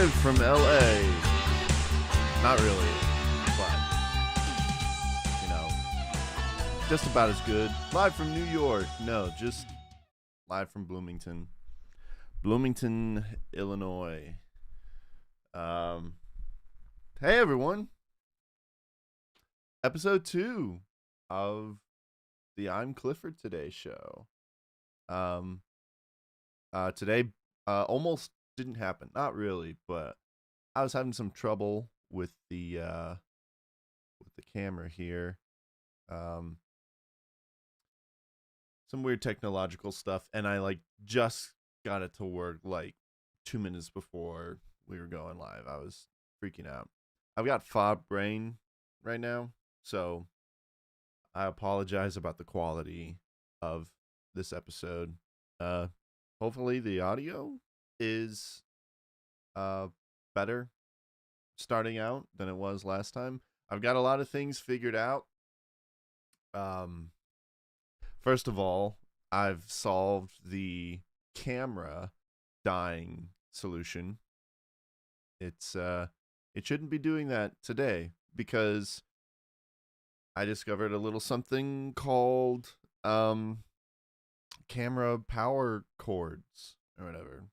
Live from LA. Not really, but, you know, just about as good. Live from New York. No, just live from Bloomington. Bloomington, Illinois. Hey everyone. Episode 2 of the I'm Clifford Today show. Today almost didn't happen. Not really, but I was having some trouble with the camera here. Some weird technological stuff, and I just got it to work 2 minutes before we were going live. I was freaking out. I've got fog brain right now, so I apologize about the quality of this episode. Hopefully the audio is better starting out than it was last time. I've got a lot of things figured out. First of all, I've solved the camera dying solution. It shouldn't be doing that today because I discovered a little something called camera power cords or whatever.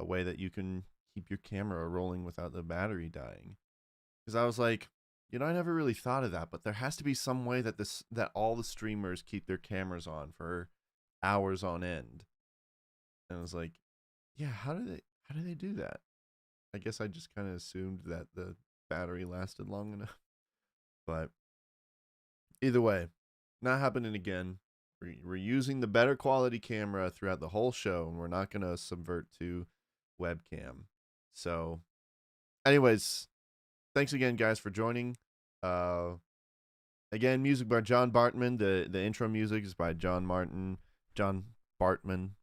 A way that you can keep your camera rolling without the battery dying. Because I was like, I never really thought of that, but there has to be some way that that all the streamers keep their cameras on for hours on end. And I was like, yeah, how do they do that? I guess I just kind of assumed that the battery lasted long enough. But either way, not happening again. We're using the better quality camera throughout the whole show, and we're not going to subvert to webcam. So, anyways, thanks again, guys, for joining. Again, music by John Bartman. The intro music is by John Bartman.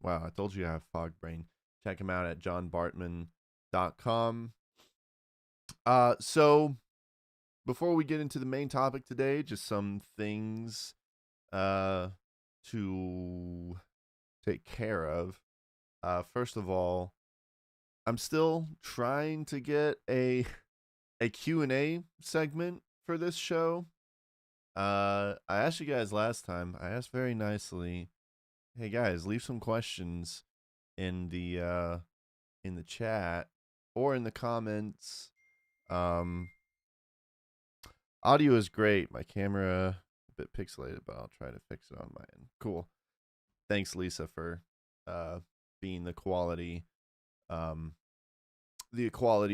Wow, I told you I have fog brain. Check him out at johnbartman.com. So, before we get into the main topic today, just some things to take care of. First of all, I'm still trying to get a Q&A segment for this show. I asked you guys last time. I asked very nicely, hey guys, leave some questions in the chat or in the comments. Audio is great. My camera a bit pixelated, but I'll try to fix it on my end. Cool. Thanks, Lisa, for being the quality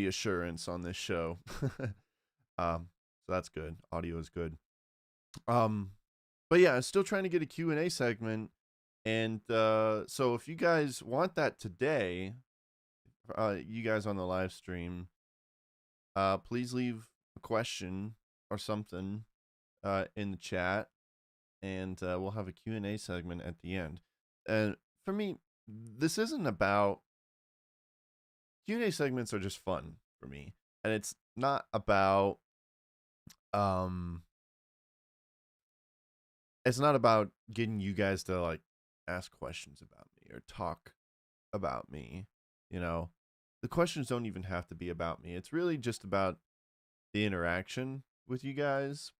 assurance on this show. So that's good. Audio is good. But yeah, I'm still trying to get a Q&A segment, and so if you guys want that today, you guys on the live stream, please leave a question or something in the chat, and we'll have a Q&A segment at the end. And for me, this isn't about Q&A segments are just fun for me, and it's not about getting you guys to ask questions about me or talk about me. The questions don't even have to be about me. It's really just about the interaction with you guys.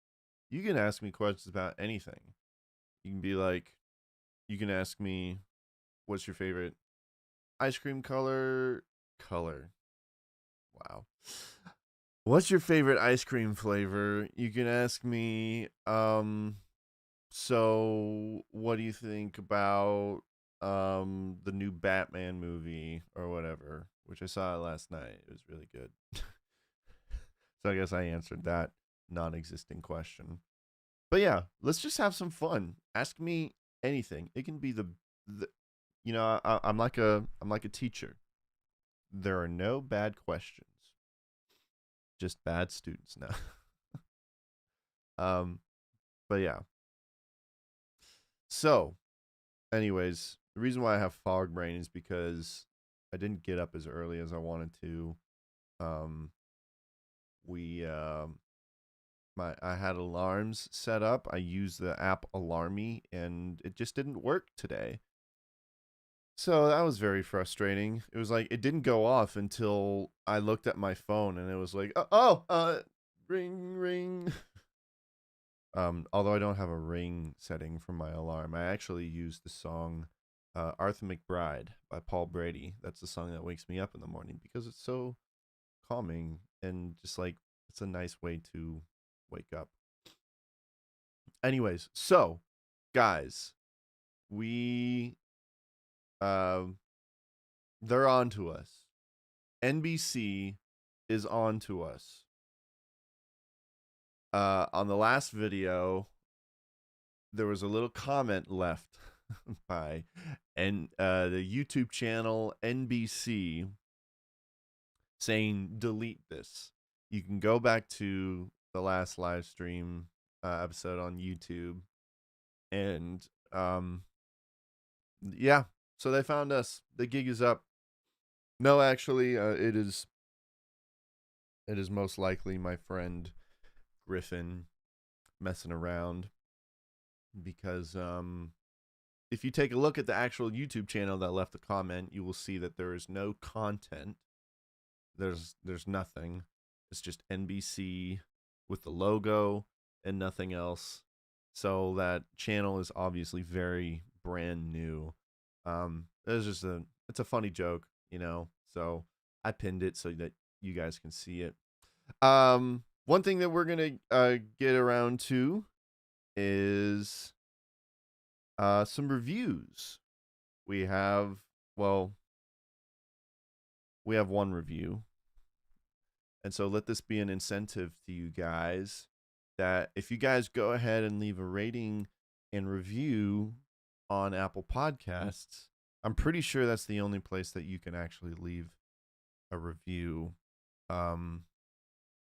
You can ask me questions about anything. You can be like, you can ask me, what's your favorite ice cream color? Wow. What's your favorite ice cream flavor? You can ask me, so what do you think about the new Batman movie or whatever, which I saw last night. It was really good. So I guess I answered that non-existing question. But yeah, let's just have some fun. Ask me anything. It can be I'm like a teacher. There are no bad questions. Just bad students now. But yeah. So, anyways, the reason why I have fog brain is because I didn't get up as early as I wanted to. I had alarms set up. I used the app Alarmy, and it just didn't work today. So that was very frustrating. It was like it didn't go off until I looked at my phone and it was like, ring, ring. Although I don't have a ring setting for my alarm, I actually use the song Arthur McBride by Paul Brady. That's the song that wakes me up in the morning because it's so calming and just like it's a nice way to wake up. Anyways, so guys, we um they're on to us. NBC is on to us. On the last video, there was a little comment left by the YouTube channel NBC saying delete this. You can go back to the last live stream episode on YouTube, and yeah, so they found us. The gig is up. No, actually, it is most likely my friend Griffin messing around because if you take a look at the actual YouTube channel that left the comment, you will see that there is no content. There's nothing. It's just NBC with the logo and nothing else. So that channel is obviously very brand new. It's a funny joke, you know. So I pinned it so that you guys can see it. One thing that we're gonna get around to is some reviews. We have we have one review, and so let this be an incentive to you guys that if you guys go ahead and leave a rating and review on Apple Podcasts, I'm pretty sure that's the only place that you can actually leave a review.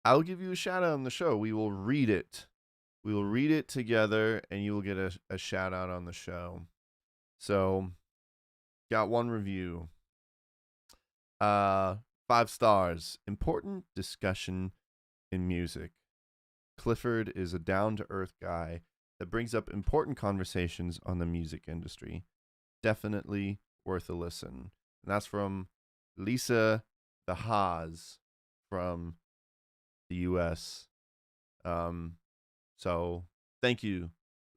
I'll give you a shout out on the show. We will read it. We will read it together, and you will get a shout out on the show. So, got one review. 5 stars. Important discussion in music. Clifford is a down-to-earth guy that brings up important conversations on the music industry. Definitely worth a listen. And that's from Lisa the Haas from the US. So thank you,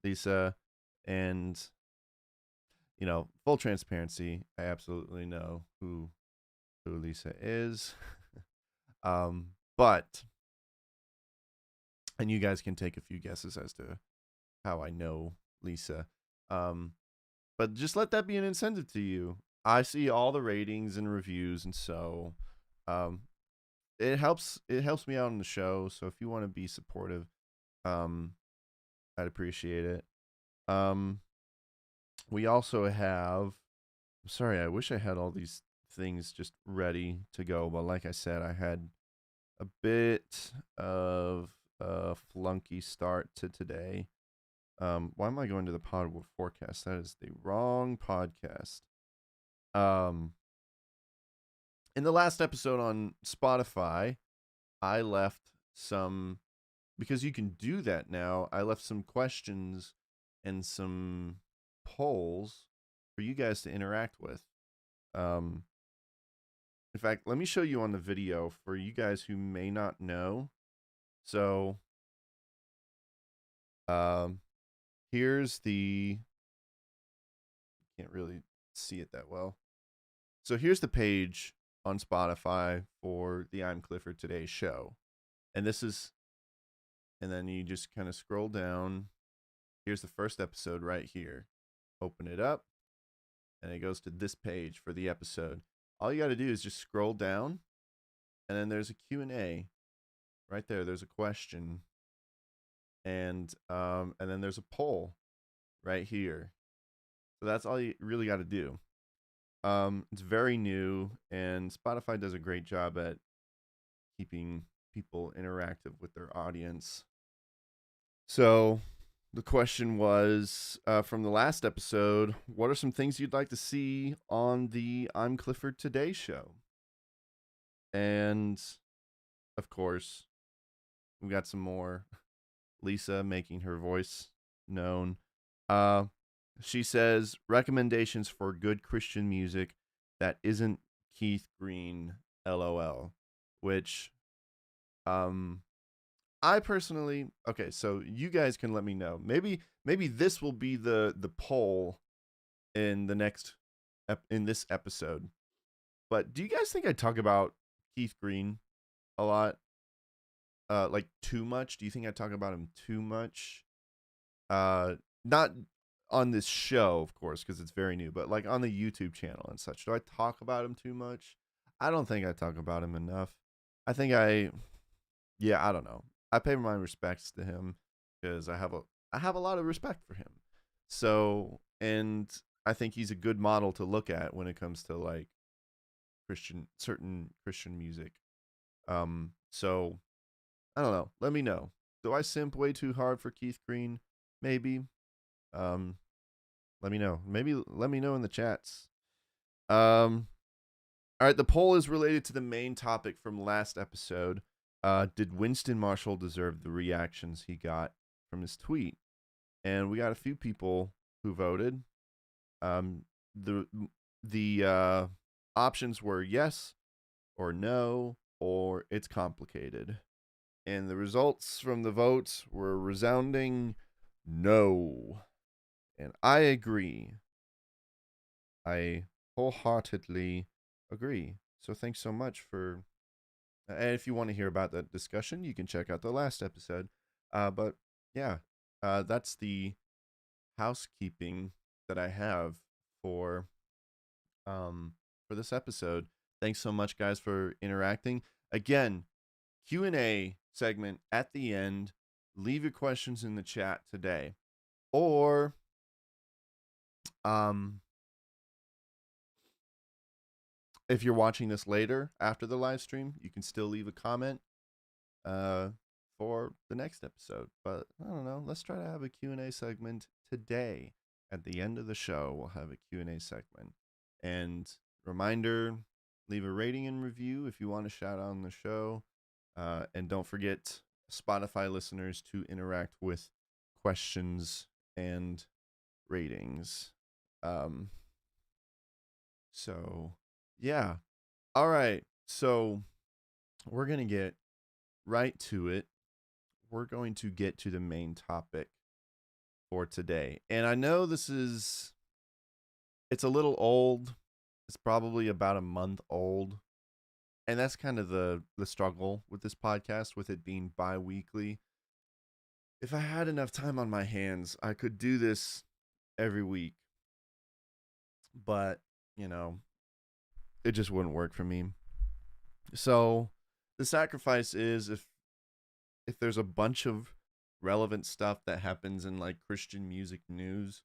Lisa. And, you know, full transparency, I absolutely know who Lisa is. But, and you guys can take a few guesses as to how I know Lisa. But just let that be an incentive to you. I see all the ratings and reviews, and so it helps me out on the show. So if you want to be supportive, I'd appreciate it. We also have, I'm sorry, I wish I had all these things just ready to go, but like I said, I had a bit of a flunky start to today. Why am I going to the pod forecast? That is the wrong podcast. In the last episode on Spotify, I left some, because you can do that now, I left some questions and some polls for you guys to interact with. In fact, let me show you on the video for you guys who may not know. So, here's the, can't really see it that well. So here's the page on Spotify for the I'm Clifford Today show. And this is, and then you just kind of scroll down. Here's the first episode right here. Open it up, and it goes to this page for the episode. All you got to do is just scroll down, and then there's a Q&A right there. There's a question, and then there's a poll right here. So that's all you really got to do. It's very new, and Spotify does a great job at keeping people interactive with their audience. So the question was from the last episode, what are some things you'd like to see on the I'm Clifford Today show? And of course, we got some more Lisa making her voice known. She says recommendations for good Christian music that isn't Keith Green, LOL. Which, um, I personally, okay, so you guys can let me know. Maybe this will be the poll in the next in this episode. But do you guys think I talk about Keith Green a lot? Like too much? Do you think I talk about him too much? Not on this show, of course, because it's very new, but like on the YouTube channel and such. Do I talk about him too much? I don't think I talk about him enough. I think yeah, I don't know. I pay my respects to him because I have a lot of respect for him. So, and I think he's a good model to look at when it comes to like certain Christian music. So I don't know. Let me know. Do I simp way too hard for Keith Green? Maybe. Um, let me know. Maybe let me know in the chats. All right. The poll is related to the main topic from last episode. Did Winston Marshall deserve the reactions he got from his tweet? And we got a few people who voted. The options were yes or no or it's complicated. And the results from the votes were resounding no. And I agree. I wholeheartedly agree. So thanks so much for. And if you want to hear about that discussion, you can check out the last episode. But yeah, that's the housekeeping that I have for this episode. Thanks so much, guys, for interacting. Again, Q&A segment at the end. Leave your questions in the chat today. Or if you're watching this later after the live stream, you can still leave a comment for the next episode. But I don't know. Let's try to have a Q&A segment today. At the end of the show, we'll have a Q&A segment. And reminder, leave a rating and review if you want to shout out on the show. And don't forget, Spotify listeners, to interact with questions and ratings. So, yeah. All right. So, we're going to get right to it. We're going to get to the main topic for today. And I know it's a little old. It's probably about a month old. And that's kind of the struggle with this podcast, with it being bi-weekly. If I had enough time on my hands, I could do this every week. But, it just wouldn't work for me. So, the sacrifice is if there's a bunch of relevant stuff that happens in like Christian music news,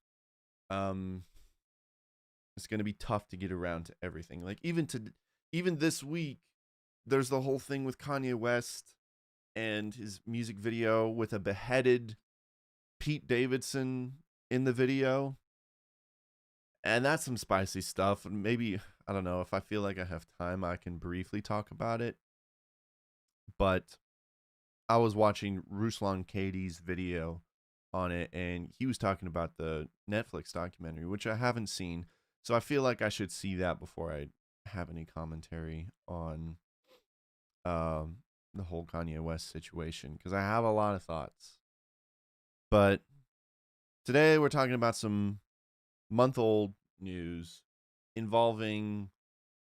it's going to be tough to get around to everything. Like even this week, there's the whole thing with Kanye West and his music video with a beheaded Pete Davidson in the video. And that's some spicy stuff. And maybe, I don't know, if I feel like I have time, I can briefly talk about it. But I was watching Ruslan Katie's video on it, and he was talking about the Netflix documentary, which I haven't seen. So I feel like I should see that before I have any commentary on the whole Kanye West situation, because I have a lot of thoughts. But today we're talking about some month-old news involving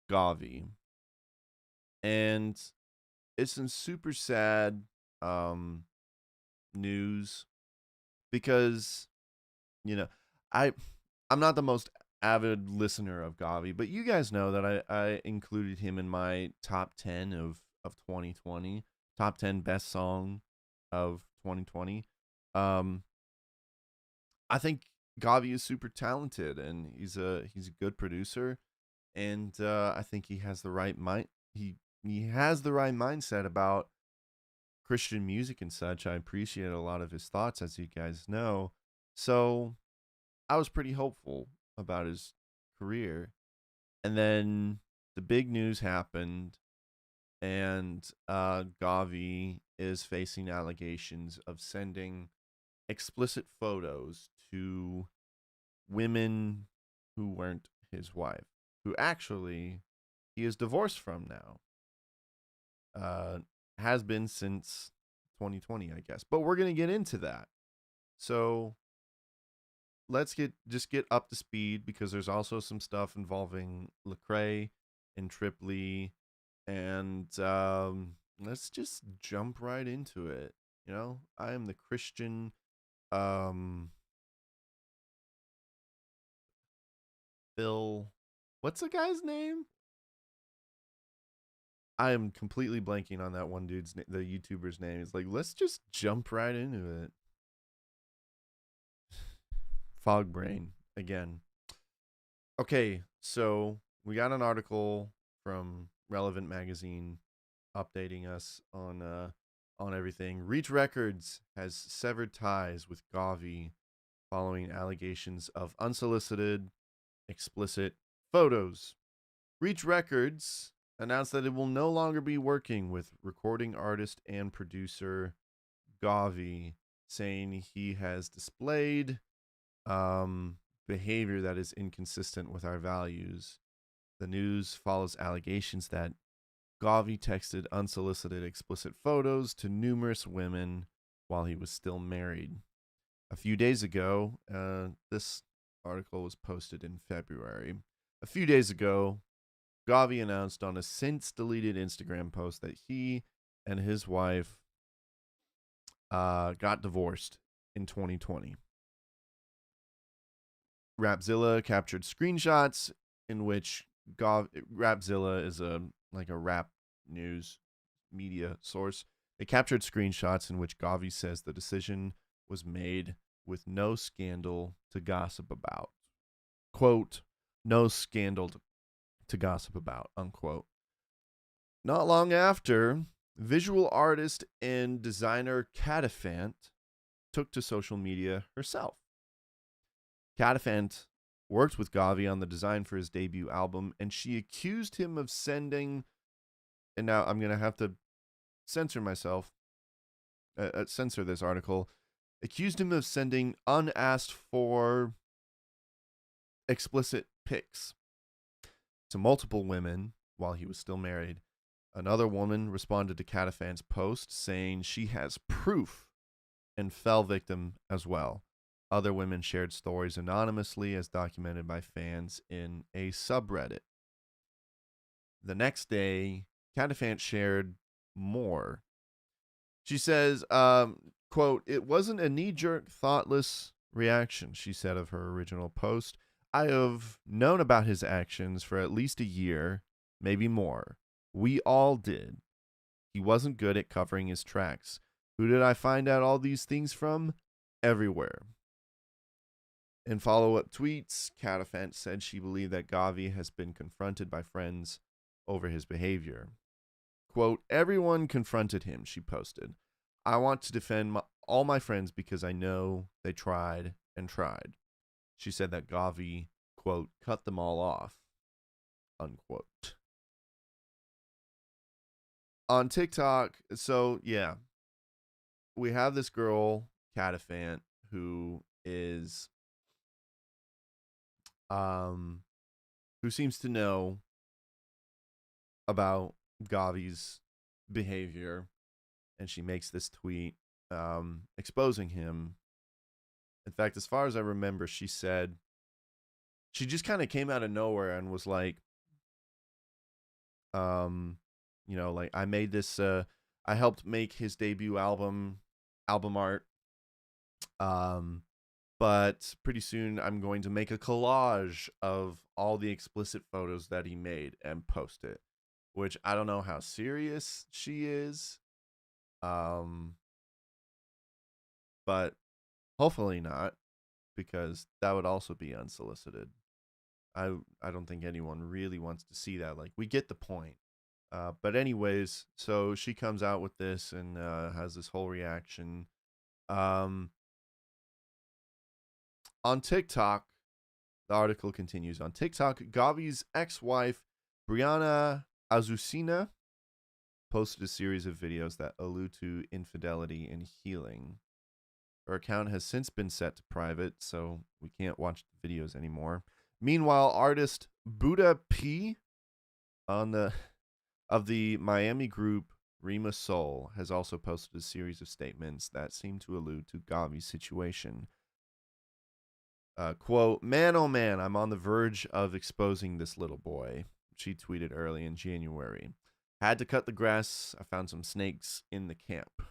GAWVI. And it's some super sad news because, I'm not the most avid listener of GAWVI, but you guys know that I included him in my top 10 of 2020, top 10 best song of 2020. I think GAWVI is super talented, and he's a good producer, and I think he has the right he has the right mindset about Christian music and such. I appreciate a lot of his thoughts, as you guys know. So I was pretty hopeful about his career. And then the big news happened, and GAWVI is facing allegations of sending explicit photos to women who weren't his wife, who actually he is divorced from now. Has been since 2020, I guess. But we're gonna get into that. So let's get up to speed, because there's also some stuff involving Lecrae and Tripoli, and let's just jump right into it. You know, I am the Christian Phil. What's the guy's name? I am completely blanking on that one dude's the YouTuber's name. It's like, let's just jump right into it. Fog brain again. Okay, so we got an article from Relevant Magazine updating us on everything. Reach Records has severed ties with GAWVI following allegations of unsolicited, explicit photos. Reach Records announced that it will no longer be working with recording artist and producer GAWVI, saying he has displayed behavior that is inconsistent with our values. The news follows allegations that GAWVI texted unsolicited explicit photos to numerous women while he was still married. A few days ago, this article was posted in February. A few days ago, GAWVI announced on a since deleted Instagram post that he and his wife got divorced in 2020. Rapzilla captured screenshots in which Rapzilla is a rap news media source. They captured screenshots in which GAWVI says the decision was made with no scandal to gossip about. Quote, no scandal to gossip about, unquote. Not long after, visual artist and designer Catafant took to social media herself. Catafant worked with GAWVI on the design for his debut album, and she accused him of sending, and now I'm going to have to censor myself, censor this article, accused him of sending unasked for explicit pics to multiple women while he was still married. Another woman responded to Catafant's post saying she has proof and fell victim as well. Other women shared stories anonymously as documented by fans in a subreddit. The next day, Catafant shared more. She says, quote, it wasn't a knee-jerk, thoughtless reaction, she said of her original post. I have known about his actions for at least a year, maybe more. We all did. He wasn't good at covering his tracks. Who did I find out all these things from? Everywhere. In follow-up tweets, Catafant said she believed that GAWVI has been confronted by friends over his behavior. Quote, everyone confronted him, she posted. I want to defend all my friends because I know they tried and tried. She said that GAWVI, quote, cut them all off, unquote. On TikTok, so yeah, we have this girl, Catafant, who is who seems to know about GAWVI's behavior, and she makes this tweet exposing him. In fact, as far as I remember, she said she just kind of came out of nowhere and was like, you know, like, I made this I helped make his debut album art, but pretty soon I'm going to make a collage of all the explicit photos that he made and post it, which I don't know how serious she is, but hopefully not, because that would also be unsolicited. I don't think anyone really wants to see that. Like, we get the point. But anyways, so she comes out with this and has this whole reaction. On TikTok, the article continues. On TikTok, GAWVI's ex-wife, Brianna Azucena, posted a series of videos that allude to infidelity and healing. Her account has since been set to private, so we can't watch the videos anymore. Meanwhile, artist Buddha P on the of the Miami group Rima Soul has also posted a series of statements that seem to allude to GAWVI's situation. Quote, "Man, oh man, I'm on the verge of exposing this little boy," she tweeted early in January. "Had to cut the grass. I found some snakes in the camp.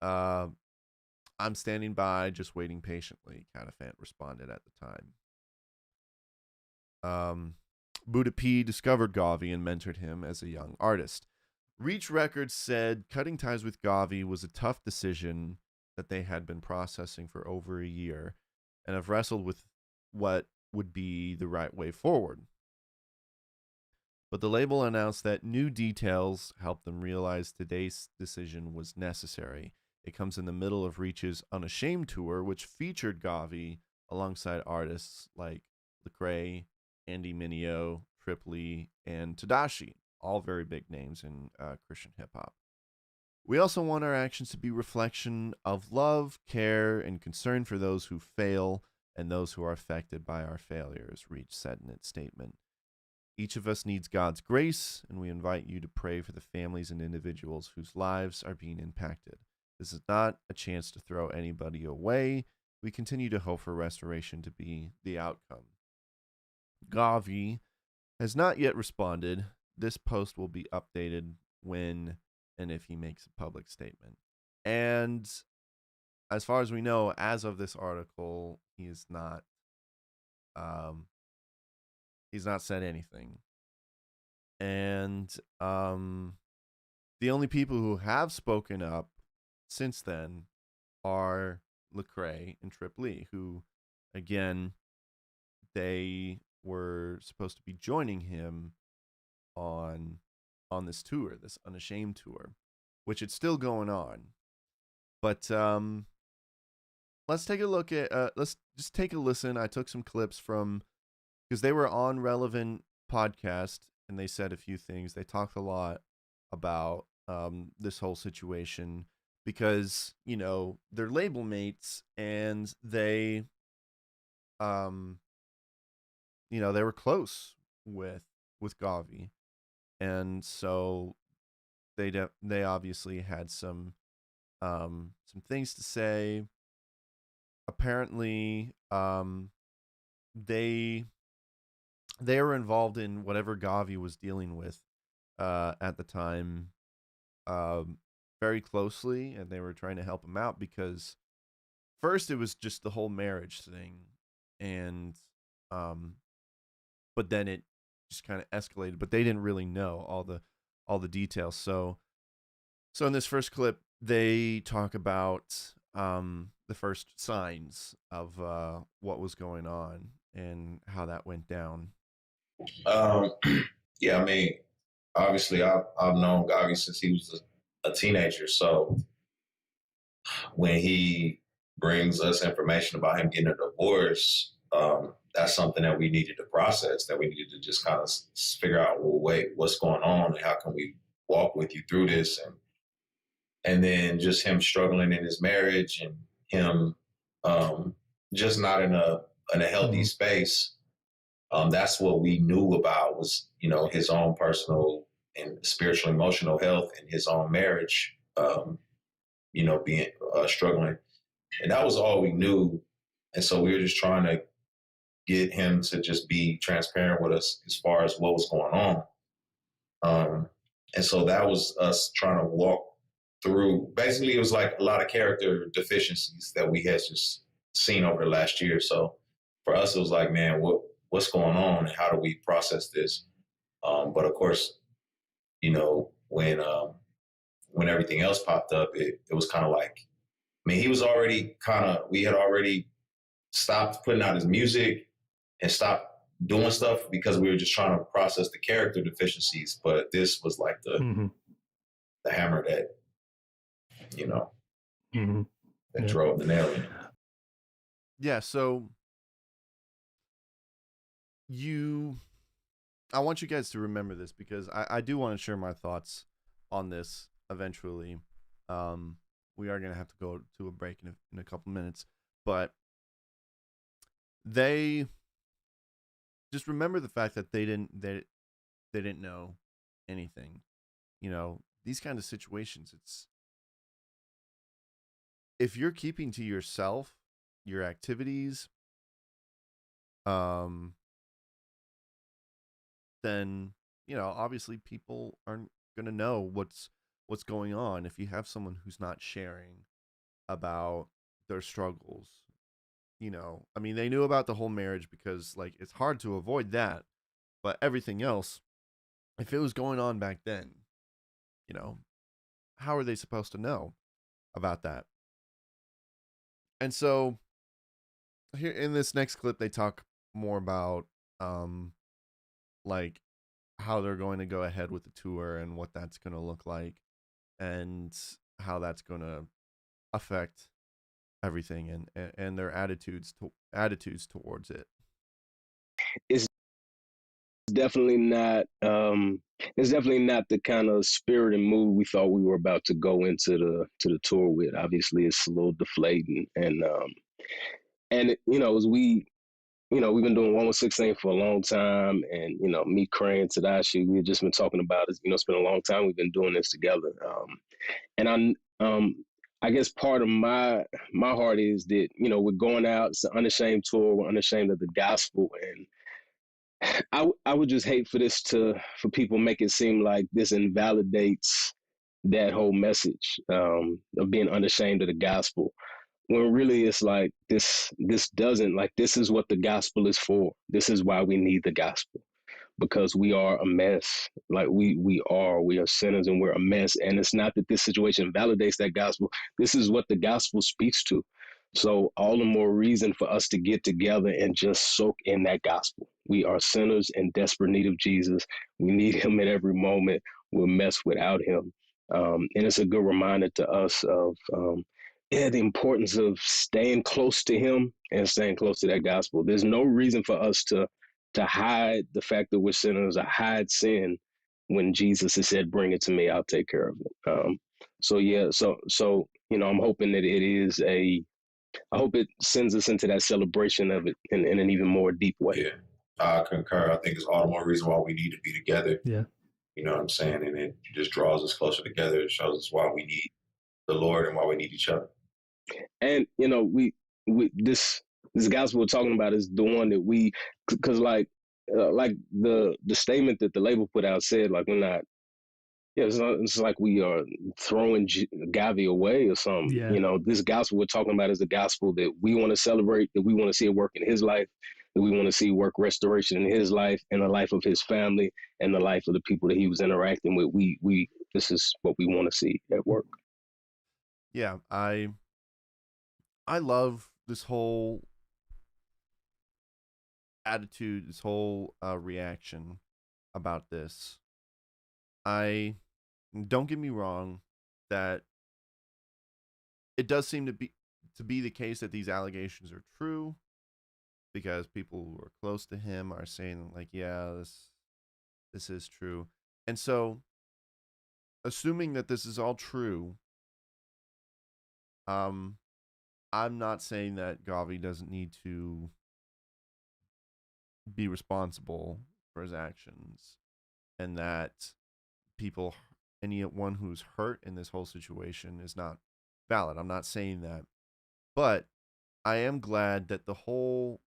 I'm standing by, just waiting patiently," Catafant responded at the time. Buddha P discovered GAWVI and mentored him as a young artist. Reach Records said cutting ties with GAWVI was a tough decision that they had been processing for over a year and have wrestled with what would be the right way forward. But the label announced that new details helped them realize today's decision was necessary. It comes in the middle of Reach's Unashamed tour, which featured GAWVI alongside artists like Lecrae, Andy Mineo, Tripoli, and Tadashi, all very big names in Christian hip-hop. "We also want our actions to be reflection of love, care, and concern for those who fail and those who are affected by our failures," Reach said in its statement. "Each of us needs God's grace, and we invite you to pray for the families and individuals whose lives are being impacted. This is not a chance to throw anybody away. We continue to hope for restoration to be the outcome." GAWVI has not yet responded. This post will be updated when and if he makes a public statement. And as far as we know, as of this article, he's not said anything. And the only people who have spoken up since then are Lecrae and Tripoli, who, again, they were supposed to be joining him on this tour, this Unashamed tour, which it's still going on. But let's take a look at let's just take a listen. I took some clips from, because they were on Relevant podcast and they said a few things. They talked a lot about this whole situation because, you know, they're label mates and they you know, they were close with GAWVI. And so they obviously had some things to say. Apparently, they were involved in whatever GAWVI was dealing with at the time very closely, and they were trying to help him out because first it was just the whole marriage thing, and but then it just kind of escalated, but they didn't really know all the details. So in this first clip, they talk about the first signs of what was going on and how that went down. Yeah, I mean, obviously, I've known GAWVI since he was a teenager. So when he brings us information about him getting a divorce, that's something that we needed to process, that we needed to just kind of figure out, well, wait, what's going on and how can we walk with you through this? And then just him struggling in his marriage and him just not in a healthy space. That's what we knew about was, you know, his own personal and spiritual, emotional health and his own marriage, you know, being struggling. And that was all we knew. And so we were just trying to get him to just be transparent with us as far as what was going on. And so that was us trying to walk through. Basically, it was like a lot of character deficiencies that we had just seen over the last year. So for us, it was like, man, what's going on and how do we process this? But of course, you know, when everything else popped up, it was kind of like, I mean, he was already we had already stopped putting out his music and stopped doing stuff because we were just trying to process the character deficiencies. But this was like the hammer that, you know, that drove the nail in. Yeah, so I want you guys to remember this because I do want to share my thoughts on this eventually. we are gonna have to go to a break in a couple minutes, but they just remember the fact that they didn't know anything. You know, these kind of situations, it's if you're keeping to yourself your activities, um, then obviously people aren't gonna know what's going on if you have someone who's not sharing about their struggles. I mean, they knew about the whole marriage because like it's hard to avoid that, but everything else, if it was going on back then, you know, how are they supposed to know about that? And so here in this next clip, they talk more about like how they're going to go ahead with the tour and what that's going to look like and how that's going to affect everything and their attitudes towards it. It's definitely not it's definitely not the kind of spirit and mood we thought we were about to go into the tour with. Obviously it's a little deflating, and as we've been doing 116 for a long time, and me, Cray, Tadashi, we've just been talking about it. It's been a long time we've been doing this together. And I guess part of my heart is that we're going out. It's an unashamed tour. We're unashamed of the gospel, and I would just hate for people make it seem like this invalidates that whole message of being unashamed of the gospel, when really it's like this doesn't, like, this is what the gospel is for. This is why we need the gospel, because we are a mess. Like we are sinners and we're a mess. And it's not that this situation validates that gospel. This is what the gospel speaks to. So all the more reason for us to get together and just soak in that gospel. We are sinners in desperate need of Jesus. We need him at every moment. We're a mess without him. And it's a good reminder to us of the importance of staying close to him and staying close to that gospel. There's no reason for us to hide the fact that we're sinners or hide sin when Jesus has said, "Bring it to me, I'll take care of it." So yeah, so I'm hoping that I hope it sends us into that celebration of it in an even more deep way. Yeah, I concur. I think it's all the more reason why we need to be together. Yeah. You know what I'm saying? And it just draws us closer together. It shows us why we need the Lord and why we need each other. And we this gospel we're talking about is the one that because like the statement that the label put out said, like, we're not. Yeah, it's like we are throwing GAWVI away or something. Yeah. This gospel we're talking about is the gospel that we want to celebrate, that we want to see it work in his life, that we want to see work restoration in his life, and the life of his family, and the life of the people that he was interacting with. This is what we want to see at work. Yeah, I love this whole attitude, this whole reaction about this. I don't get me wrong that it does seem to be the case that these allegations are true, because people who are close to him are saying like, yeah, this is true. And so assuming that this is all true, I'm not saying that GAWVI doesn't need to be responsible for his actions, and that anyone who's hurt in this whole situation is not valid. I'm not saying that. But I am glad that the whole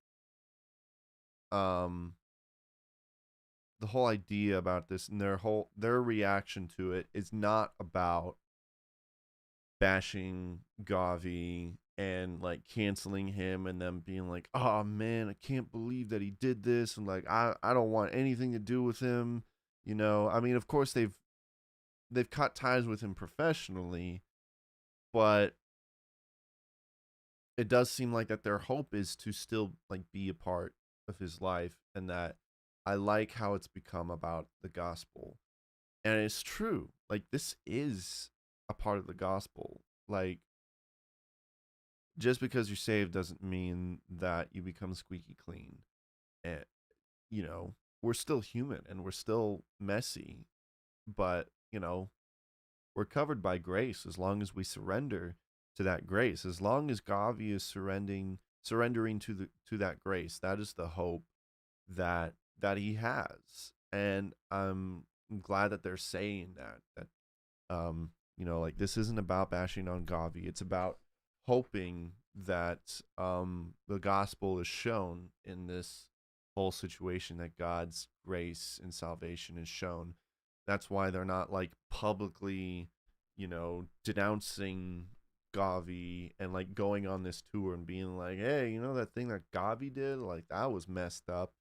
idea about this and their reaction to it is not about bashing GAWVI and like canceling him and them being like, oh man, I can't believe that he did this, and like I don't want anything to do with him. I mean, of course they've cut ties with him professionally, but it does seem like that their hope is to still like be a part of his life, and that I like how it's become about the gospel. And it's true. Like, this is a part of the gospel. Like, just because you're saved doesn't mean that you become squeaky clean. And we're still human and we're still messy, but we're covered by grace as long as we surrender to that grace. As long as GAWVI is surrendering to that grace, that is the hope that he has. And I'm glad that they're saying that like, this isn't about bashing on GAWVI. It's about hoping that the gospel is shown in this whole situation, that God's grace and salvation is shown. That's why they're not like publicly, denouncing GAWVI and like going on this tour and being like, hey, that thing that GAWVI did, like, that was messed up.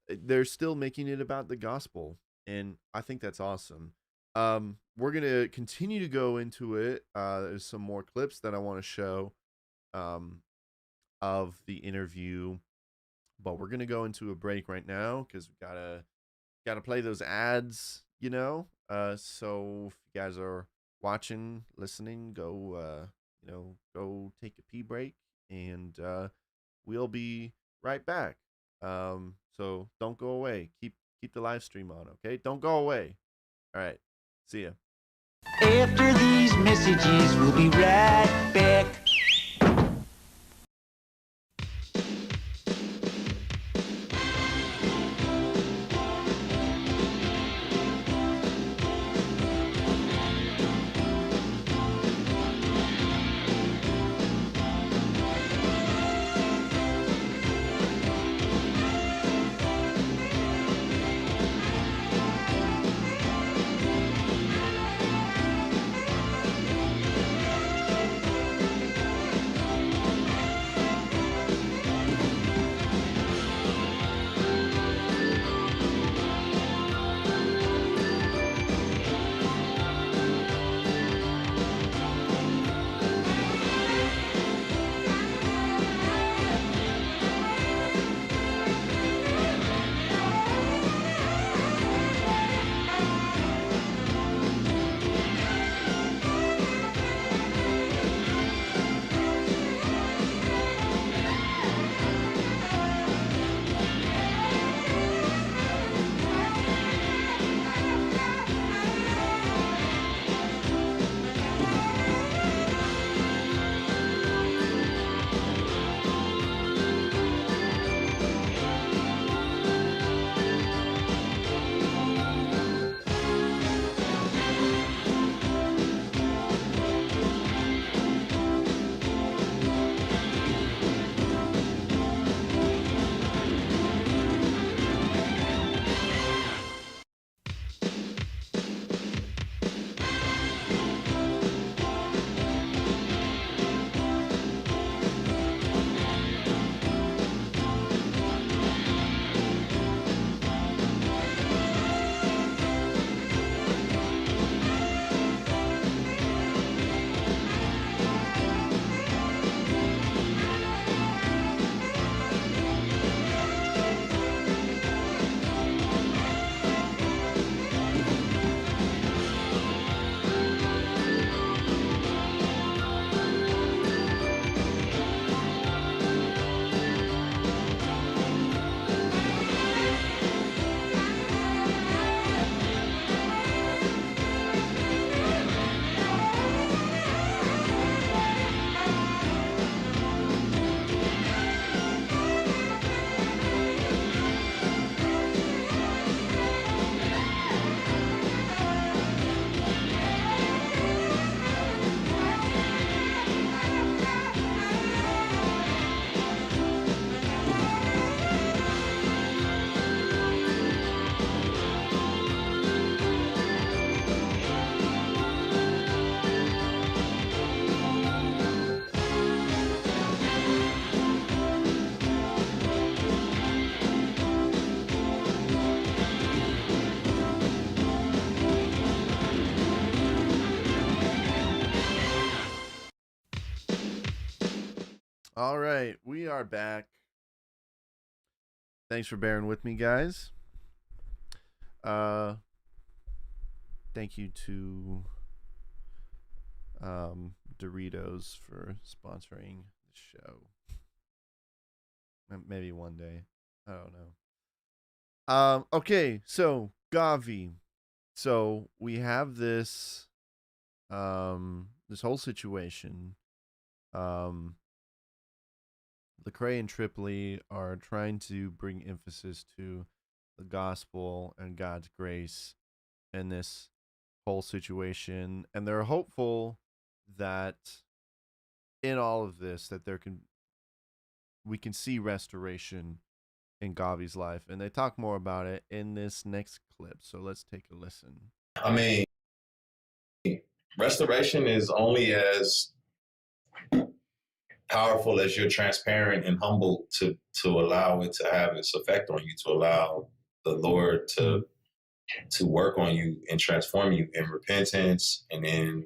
They're still making it about the gospel, and I think that's awesome. We're gonna continue to go into it. There's some more clips that I want to show of the interview, but we're gonna go into a break right now because we gotta play those ads. So if you guys are watching, listening, go go take a pee break, and we'll be right back. So don't go away. Keep the live stream on, okay? Don't go away. All right. See ya. After these messages, we'll be right back. All right, we are back. Thanks for bearing with me, guys. Thank you to Doritos for sponsoring the show. Maybe one day. I don't know. Okay, so GAWVI. So we have this this whole situation, Lecrae and Tripoli are trying to bring emphasis to the gospel and God's grace in this whole situation, and they're hopeful that in all of this that we can see restoration in GAWVI's life, and they talk more about it in this next clip. So let's take a listen. I mean, restoration is only as powerful as you're transparent and humble to allow it to have its effect on you, to allow the Lord to work on you and transform you in repentance and in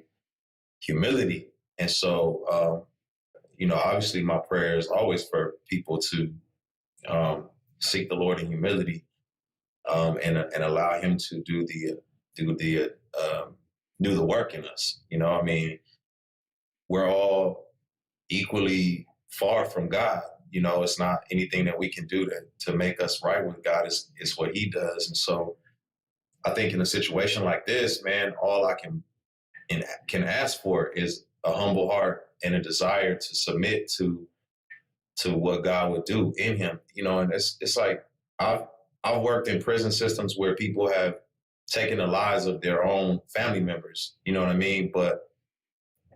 humility. And so, obviously my prayer is always for people to seek the Lord in humility, and allow Him to do the work in us. I mean, we're all equally far from God. It's not anything that we can do to make us right with God. Is what He does. And so I think in a situation like this, man, all I can ask for is a humble heart and a desire to submit to what God would do in him. And it's like I've worked in prison systems where people have taken the lives of their own family members, you know what I mean? But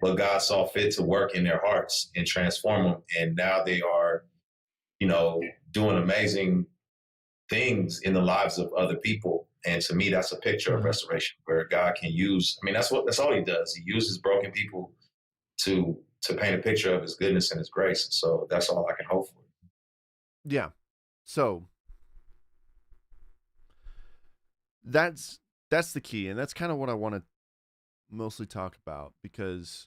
God saw fit to work in their hearts and transform them. And now they are, doing amazing things in the lives of other people. And to me, that's a picture of restoration where God can use, that's all He does. He uses broken people to paint a picture of His goodness and His grace. So that's all I can hope for. Yeah. So that's the key. And that's kind of what I want to mostly talk about, because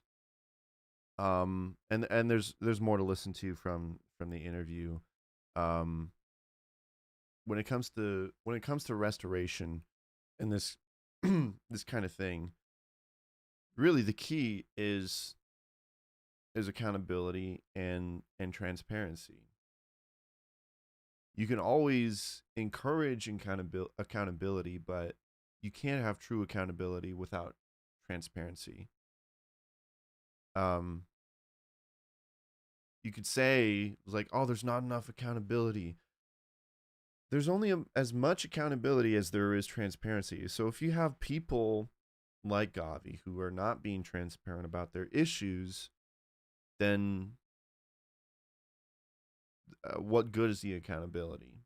and there's more to listen to from the interview. When it comes to restoration and this this kind of thing, really the key is accountability and transparency. You can always encourage accountability, but you can't have true accountability without transparency. You could say, like, oh, there's not enough accountability. There's only as much accountability as there is transparency. So if you have people like GAWVI who are not being transparent about their issues, then what good is the accountability?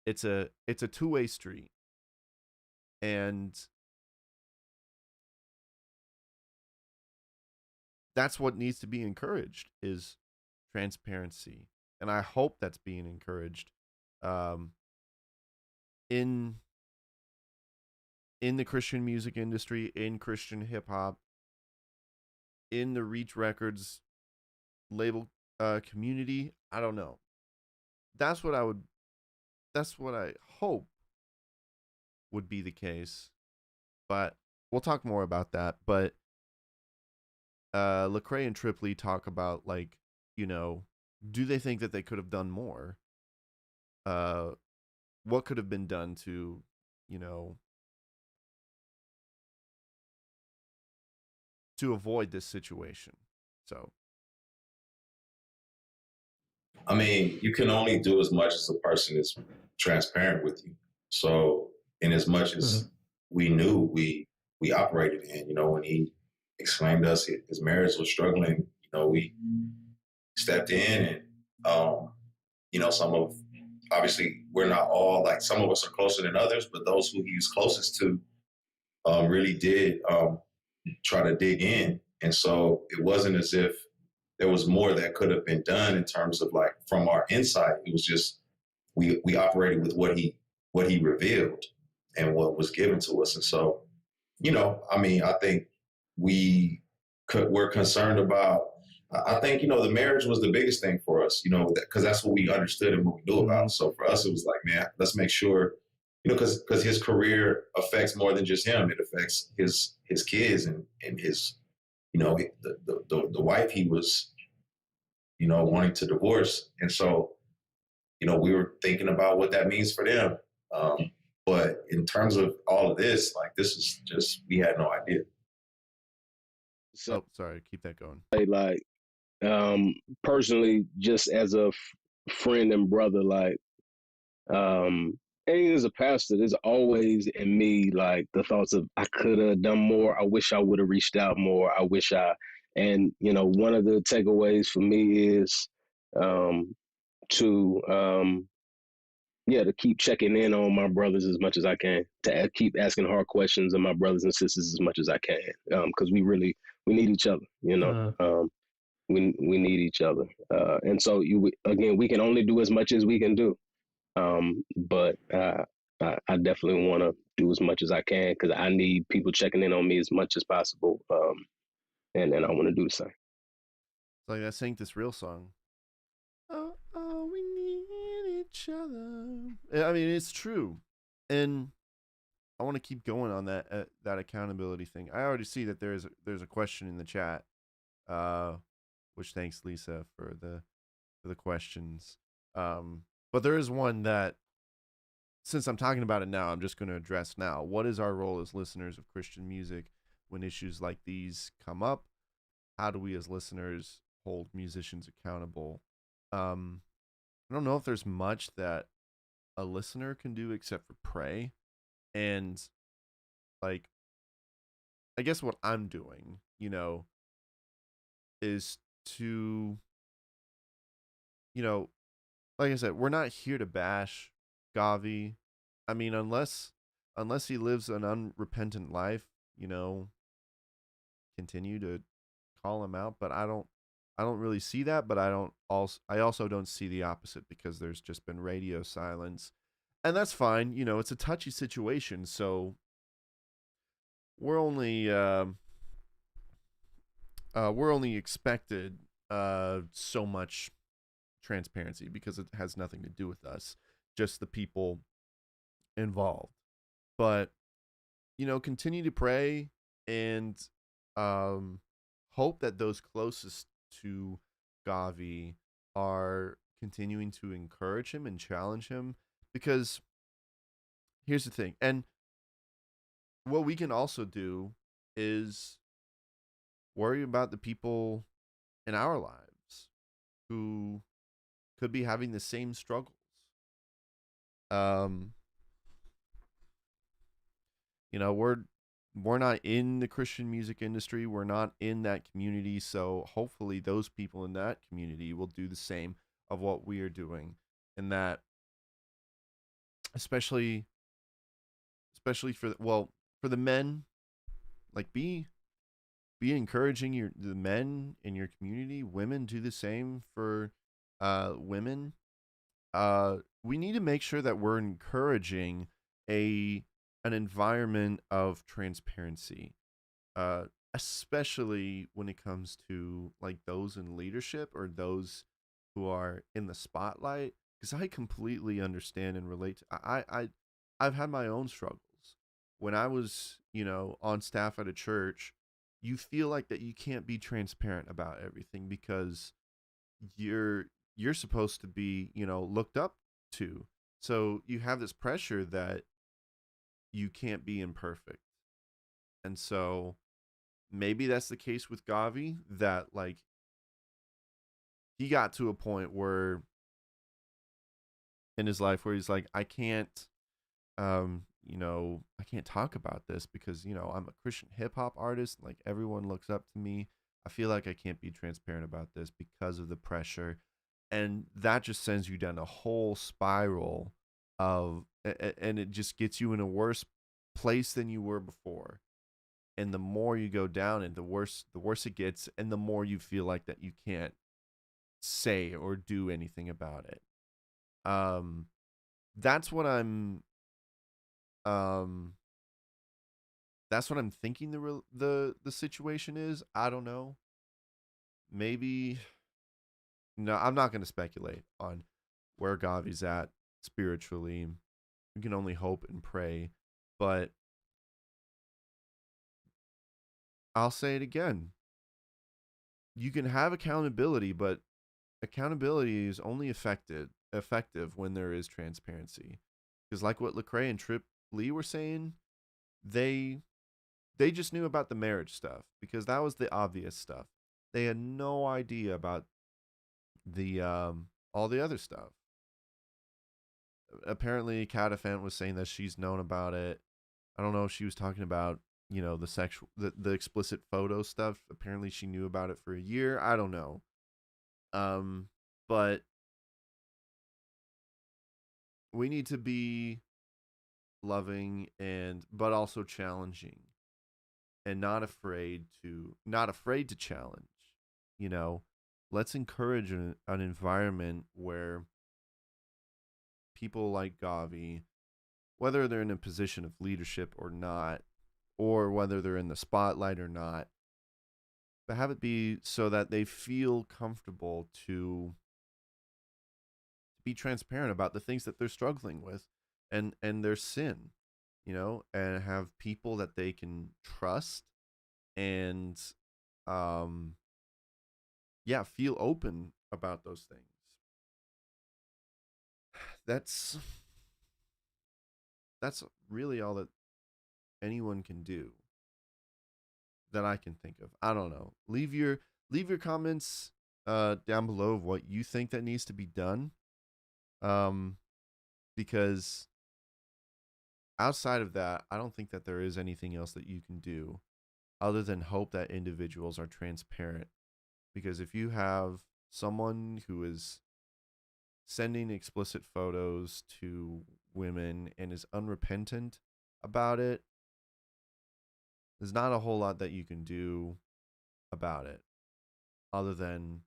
It's a two-way street, and that's what needs to be encouraged, is transparency. And I hope that's being encouraged in the Christian music industry, in Christian hip hop, in the Reach Records label community. I don't know. That's what I hope would be the case. But we'll talk more about that. But Lecrae and Tripoli talk about, like, do they think that they could have done more? What could have been done to, to avoid this situation? So, you can only do as much as a person is transparent with you. So, in as much as we knew we operated in, when he exclaimed us, his marriage was struggling, we stepped in, and, obviously we're not all, like, some of us are closer than others, but those who he was closest to really did try to dig in. And so it wasn't as if there was more that could have been done in terms of, like, from our insight. It was just we operated with what he revealed and what was given to us. And so, I think we're concerned about, I think, the marriage was the biggest thing for us, because that's what we understood and what we knew about. So for us, it was like, man, let's make sure, because his career affects more than just him. It affects his kids and his, the wife he was, wanting to divorce. And so, we were thinking about what that means for them. But in terms of all of this, like, this is just, we had no idea. So Oh, sorry. Keep that going. like personally, just as a friend and brother, like and even as a pastor, there's always in me like the thoughts of I could have done more. I wish I would have reached out more. I wish I, and one of the takeaways for me is um, to yeah, to keep checking in on my brothers as much as I can, to keep asking hard questions of my brothers and sisters as much as I can, because we need each other. We need each other, and so again, we can only do as much as we can do. But I definitely want to do as much as I can because I need people checking in on me as much as possible. And I want to do the same. It's like that Saint This Real song. Oh, oh, we need each other. I mean, it's true. And I want to keep going on that accountability thing. I already see that there's a question in the chat. Which thanks Lisa for the questions. But there is one that, since I'm talking about it now, I'm just going to address now. What is our role as listeners of Christian music when issues like these come up? How do we as listeners hold musicians accountable? I don't know if there's much that a listener can do except for pray. And like, I guess what I'm doing, is to, like I said, we're not here to bash GAWVI. I mean, unless he lives an unrepentant life, continue to call him out. But I don't really see that. But I also don't see the opposite, because there's just been radio silence, and that's fine. It's a touchy situation, so we're only expected so much transparency, because it has nothing to do with us, just the people involved. But continue to pray and hope that those closest to GAWVI are continuing to encourage him and challenge him, because here's the thing. And what we can also do is worry about the people in our lives who could be having the same struggles. We're not in the Christian music industry. We're not in that community. So hopefully those people in that community will do the same of what we are doing. And that, especially for the men, like be encouraging the men in your community. Women, do the same for women. We need to make sure that we're encouraging an environment of transparency, especially when it comes to like those in leadership or those who are in the spotlight. Because I completely understand and relate. I've had my own struggles when I was, on staff at a church. You feel like that you can't be transparent about everything, because you're supposed to be, looked up to. So you have this pressure that you can't be imperfect. And so maybe that's the case with GAWVI, that like he got to a point where in his life where he's like, I can't I can't talk about this because, I'm a Christian hip hop artist, like everyone looks up to me. I feel like I can't be transparent about this because of the pressure. And that just sends you down a whole spiral and it just gets you in a worse place than you were before. And the more you go down, and the worse it gets, and the more you feel like that you can't say or do anything about it. That's what I'm thinking the situation is. I don't know. Maybe, no, I'm not going to speculate on where GAWVI's at spiritually. We can only hope and pray, but I'll say it again. You can have accountability, but accountability is only effective when there is transparency. Because like what Lecrae and Trip Lee were saying, they they just knew about the marriage stuff because that was the obvious stuff. They had no idea about the all the other stuff. Apparently Catafant was saying that she's known about it. I don't know if she was talking about, the explicit photo stuff. Apparently she knew about it for a year. I don't know. But we need to be loving but also challenging and not afraid to challenge. Let's encourage an environment where people like GAWVI, whether they're in a position of leadership or not, or whether they're in the spotlight or not, but have it be so that they feel comfortable to be transparent about the things that they're struggling with and their sin, and have people that they can trust and feel open about those things. That's really all that anyone can do that I can think of. I don't know. Leave your comments down below of what you think that needs to be done. Because outside of that, I don't think that there is anything else that you can do other than hope that individuals are transparent. Because if you have someone who is sending explicit photos to women and is unrepentant about it, there's not a whole lot that you can do about it other than,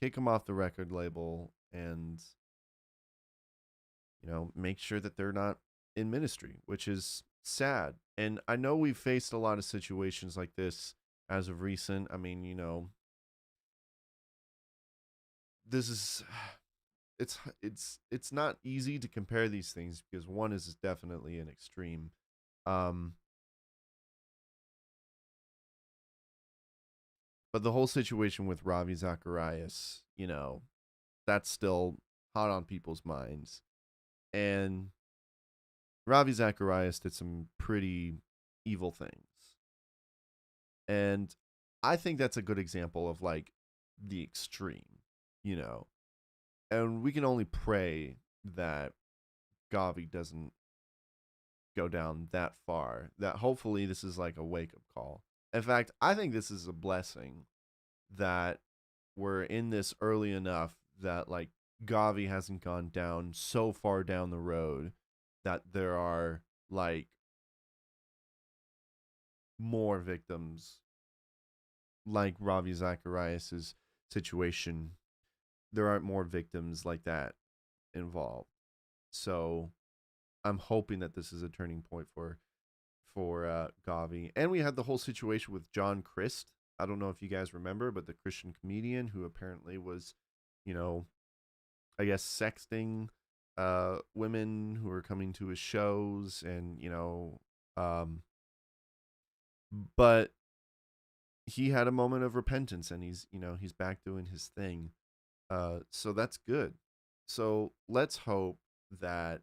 kick them off the record label and, make sure that they're not in ministry, which is sad. And I know we've faced a lot of situations like this as of recent. I mean, this is it's not easy to compare these things because one is definitely an extreme. But the whole situation with Ravi Zacharias, that's still hot on people's minds. And Ravi Zacharias did some pretty evil things. And I think that's a good example of like the extreme, And we can only pray that GAWVI doesn't go down that far. That hopefully this is like a wake-up call. In fact, I think this is a blessing that we're in this early enough that like GAWVI hasn't gone down so far down the road that there are like more victims like Ravi Zacharias' situation. There aren't more victims like that involved. So I'm hoping that this is a turning point for GAWVI. And we had the whole situation with John Crist. I don't know if you guys remember, but the Christian comedian who apparently was, I guess sexting women who were coming to his shows and, but he had a moment of repentance and he's back doing his thing. So that's good. So let's hope that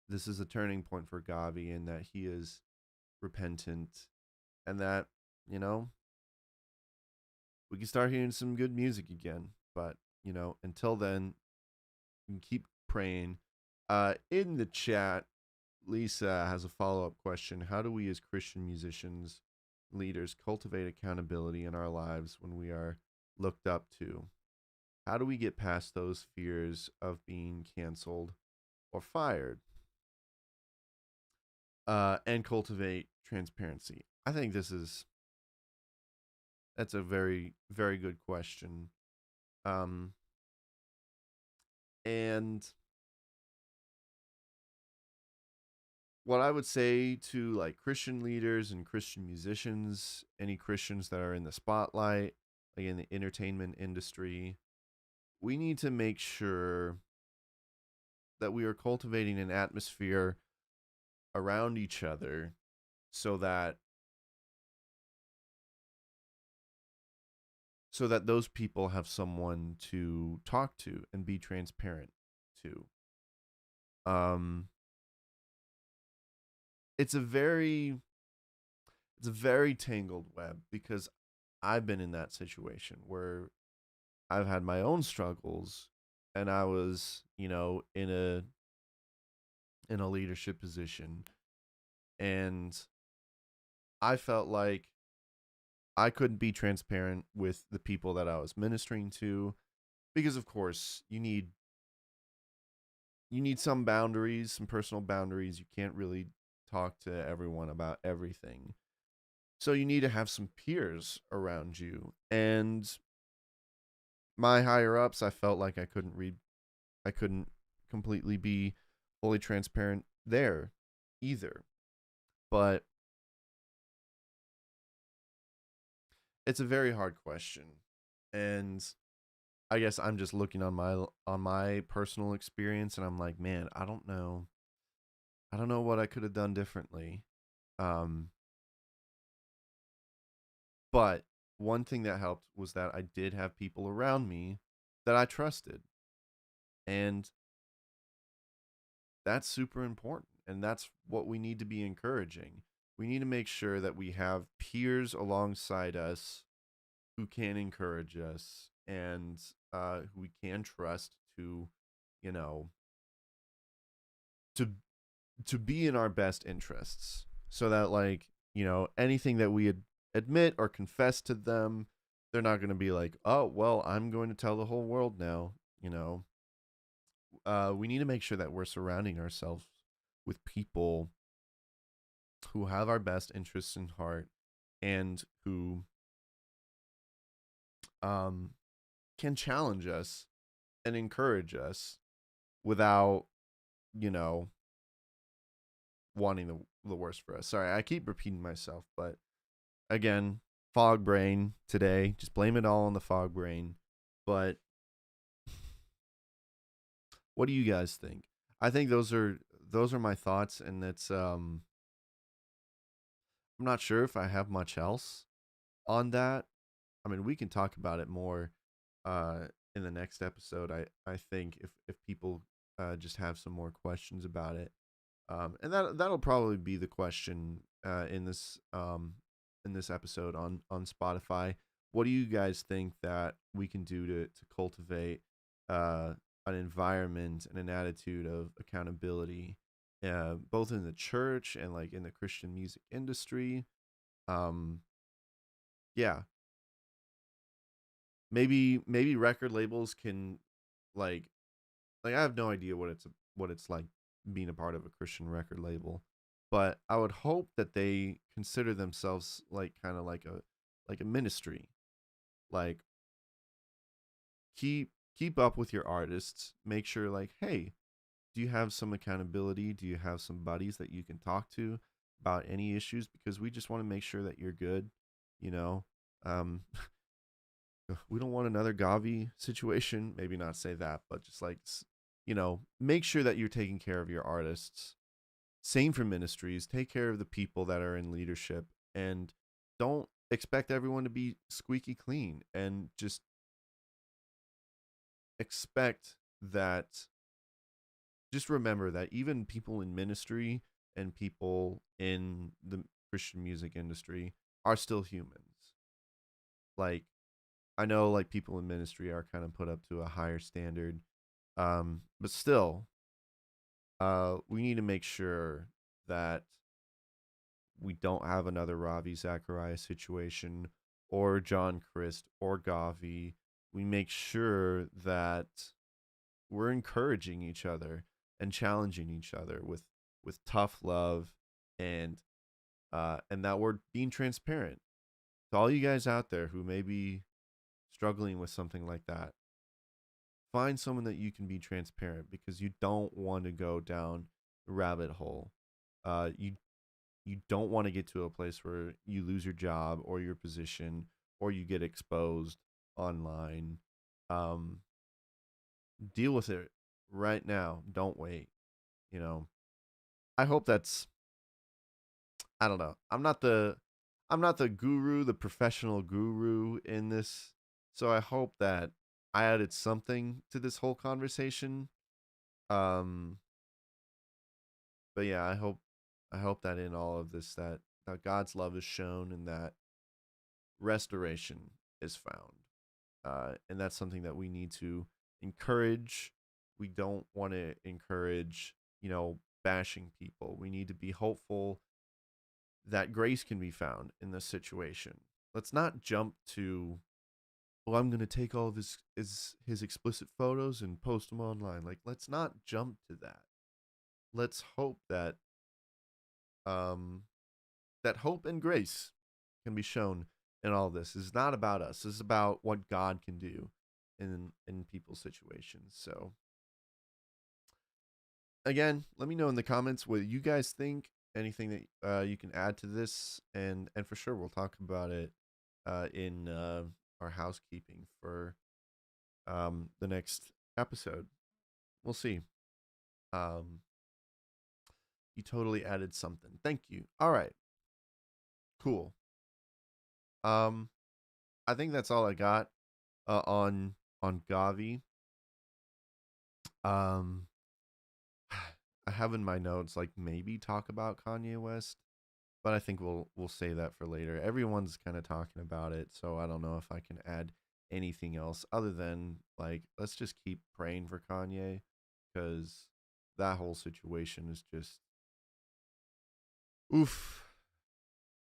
this is a turning point for GAWVI and that he is repentant and that, we can start hearing some good music again. But, until then, you can keep praying. In the chat, Lisa has a follow-up question. How do we as Christian musicians, leaders, cultivate accountability in our lives when we are looked up to? How do we get past those fears of being canceled or fired? And cultivate transparency. I think that's a very, very good question. And what I would say to like Christian leaders and Christian musicians, any Christians that are in the spotlight, like in the entertainment industry, we need to make sure that we are cultivating an atmosphere around each other so that those people have someone to talk to and be transparent to. It's a very it's a very tangled web because I've been in that situation where I've had my own struggles and I was, in a leadership position and I felt like I couldn't be transparent with the people that I was ministering to because of course you need some boundaries, some personal boundaries. You can't really talk to everyone about everything. So you need to have some peers around you. And my higher ups, I felt like I couldn't completely be fully transparent there either. But it's a very hard question. And I guess I'm just looking on my personal experience and I'm like, man, I don't know. I don't know what I could have done differently. Um but one thing that helped was that I did have people around me that I trusted. And that's super important. And that's what we need to be encouraging. We need to make sure that we have peers alongside us who can encourage us and who we can trust to, you know, to to be in our best interests, so that anything that we admit or confess to them, they're not going to be like, oh well, I'm going to tell the whole world now. We need to make sure that we're surrounding ourselves with people who have our best interests in heart and who um, can challenge us and encourage us without, you know, wanting the worst for us. Sorry, I keep repeating myself, but again, fog brain today. Just blame it all on the fog brain. But what do you guys think? I think those are my thoughts, and it's I'm not sure if I have much else on that. I mean, we can talk about it more uh in the next episode. I think if people just have some more questions about it. And that'll probably be the question in this episode on Spotify. What do you guys think that we can do to cultivate uh, an environment and an attitude of accountability, both in the church and like in the Christian music industry? Um, yeah, maybe record labels can like I have no idea what it's like being a part of a Christian record label, but I would hope that they consider themselves like kind of like a ministry. Like keep up with your artists, make sure like, hey, do you have some accountability? Do you have some buddies that you can talk to about any issues, because we just want to make sure that you're good, you know. Um we don't want another GAWVI situation. Maybe not say that, but just like, make sure that you're taking care of your artists. Same for ministries. Take care of the people that are in leadership and don't expect everyone to be squeaky clean, and just expect that, just remember that even people in ministry and people in the Christian music industry are still humans. Like, I know like people in ministry are kind of put up to a higher standard. But still, we need to make sure that we don't have another Ravi Zachariah situation or John Christ or Gavi. We make sure that we're encouraging each other and challenging each other with tough love, and and that we're being transparent to all you guys out there who may be struggling with something like that. Find someone that you can be transparent, because you don't want to go down the rabbit hole. You don't want to get to a place where you lose your job or your position or you get exposed online. Um, Deal with it right now. Don't wait. You know, I hope that's. I don't know. I'm not the guru, the professional guru in this. So I hope that I added something to this whole conversation. Um, but yeah, I hope that in all of this, that that God's love is shown, and that restoration is found. And that's something that we need to encourage. We don't want to encourage, bashing people. We need to be hopeful that grace can be found in this situation. Let's not jump to, well, I'm going to take all of his explicit photos and post them online. Like, let's not jump to that. Let's hope that that hope and grace can be shown in all this. This is not about us. This is about what God can do in people's situations. So again, let me know in the comments what you guys think. Anything that you can add to this, and for sure we'll talk about it in our housekeeping for the next episode. We'll see. You totally added something. Thank you. All right. Cool. I think that's all I got on GAWVI. I have in my notes like maybe talk about Kanye West, but I think we'll save that for later. Everyone's kind of talking about it, so I don't know if I can add anything else other than like let's just keep praying for Kanye, because that whole situation is just oof.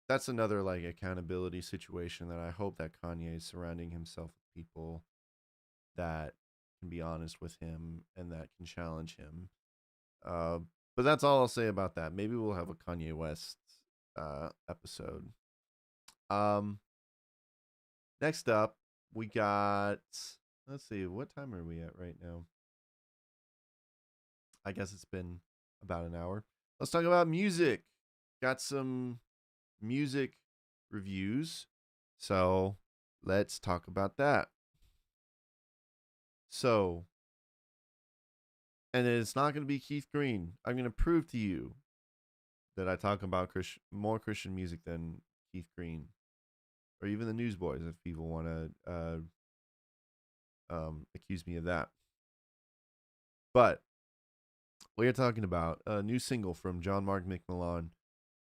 That's another like accountability situation that I hope that Kanye is surrounding himself with people that can be honest with him and that can challenge him. But that's all I'll say about that. Maybe we'll have a Kanye West episode. Next up, we got, let's see, what time are we at right now? I guess it's been about an hour. Let's talk about music. Got some music reviews, so let's talk about that. So, and it's not going to be Keith Green. I'm going to prove to you that I talk about more Christian music than Keith Green, or even the Newsboys, if people want to accuse me of that. But we are talking about a new single from John Mark McMillan,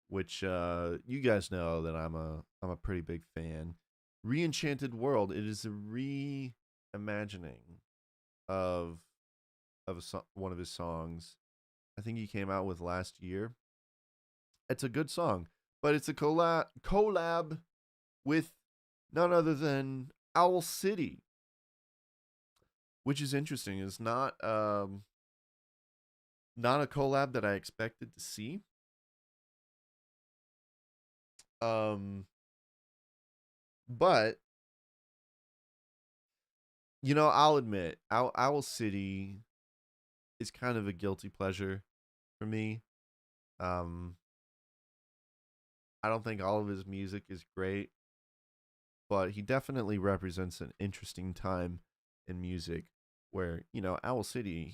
which you guys know that I'm a pretty big fan. Re-Enchanted World. It is a reimagining of one of his songs. I think he came out with last year. It's a good song, but it's a collab with none other than Owl City, which is interesting. It's not a collab that I expected to see. But I'll admit, Owl City is kind of a guilty pleasure for me. I don't think all of his music is great, but he definitely represents an interesting time in music where, Owl City,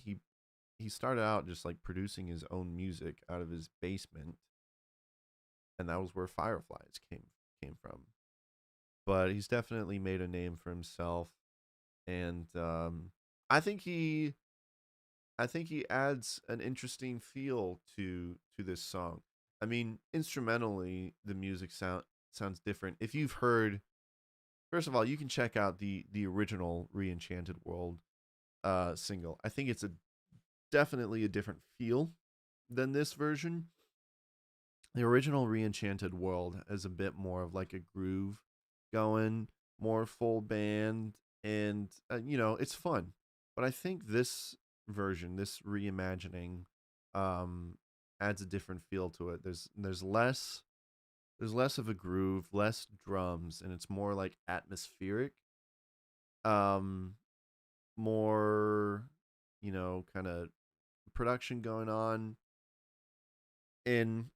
he started out just like producing his own music out of his basement, and that was where Fireflies came from. But he's definitely made a name for himself, and I think he adds an interesting feel to this song. I mean, instrumentally, the music sounds different. If you've heard, first of all, you can check out the original Re-Enchanted World single. I think it's definitely a different feel than this version. The original Re-Enchanted World has a bit more of like a groove going, more full band, and it's fun. But I think this version, this reimagining, adds a different feel to it. There's less of a groove, less drums, and it's more like atmospheric. More, kind of production going on. And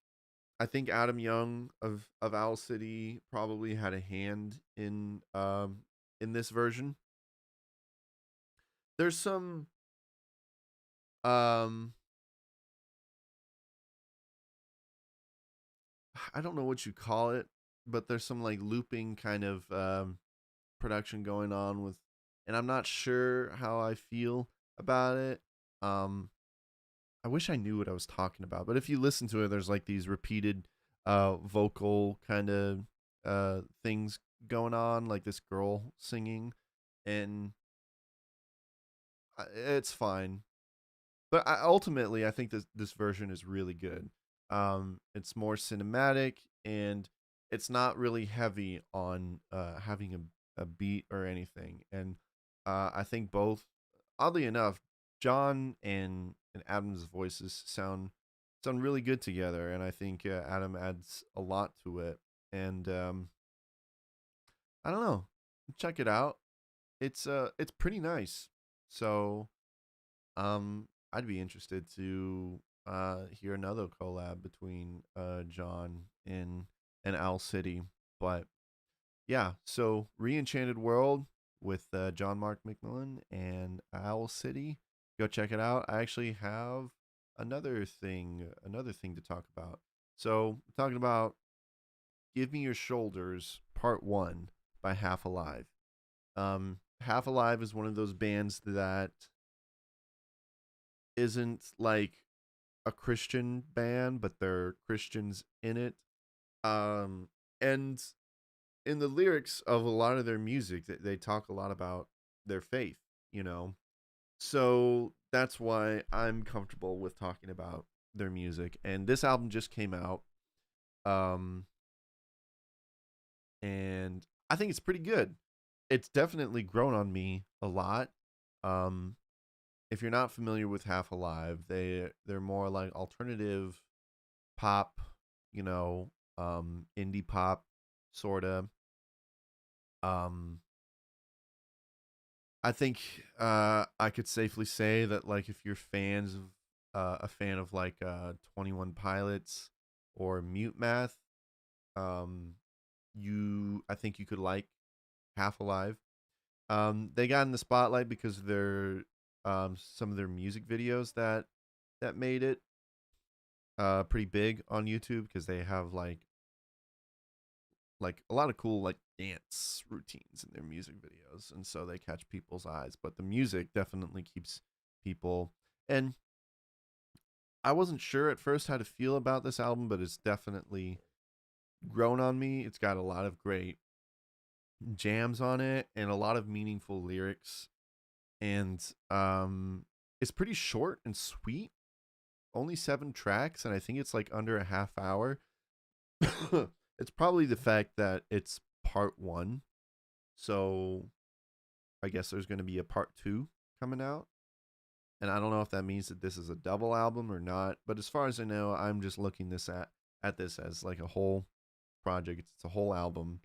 I think Adam Young of Owl City probably had a hand in this version. There's some I don't know what you call it, but there's some like looping kind of production going on with, and I'm not sure how I feel about it. I wish I knew what I was talking about, but if you listen to it, there's like these repeated vocal kind of things going on, like this girl singing, and it's fine. But ultimately, I think this version is really good. It's more cinematic, and it's not really heavy on having a beat or anything. And I think both, oddly enough, John and Adam's voices sound really good together, and I think Adam adds a lot to it. And I don't know, check it out. It's pretty nice. So I'd be interested to hear another collab between John and Owl City. But yeah, so Re-Enchanted World with John Mark McMillan and Owl City. Go check it out. I actually have another thing to talk about. So talking about Give Me Your Shoulders Part 1 by Half Alive. Half Alive is one of those bands that isn't like a Christian band, but they're Christians in it. And in the lyrics of a lot of their music, they talk a lot about their faith, you know. So that's why I'm comfortable with talking about their music. And this album just came out. Um and I think it's pretty good. It's definitely grown on me a lot. Um if you're not familiar with Half Alive, they're more like alternative pop, you know, indie pop sorta. Um I think I could safely say that like if you're fans of a fan of like 21 Pilots or Mute Math, um I think you could like Half Alive. They got in the spotlight because of their some of their music videos that made it pretty big on YouTube, because they have like a lot of cool like dance routines in their music videos, and so they catch people's eyes. But the music definitely keeps people. And I wasn't sure at first how to feel about this album, but it's definitely grown on me. It's got a lot of great jams on it and a lot of meaningful lyrics, and it's pretty short and sweet. Only 7 tracks, and I think it's like under a half hour. It's probably the fact that it's part 1. So I guess there's going to be a part 2 coming out. And I don't know if that means that this is a double album or not, but as far as I know, I'm just looking this at this as like a whole project. It's a whole album.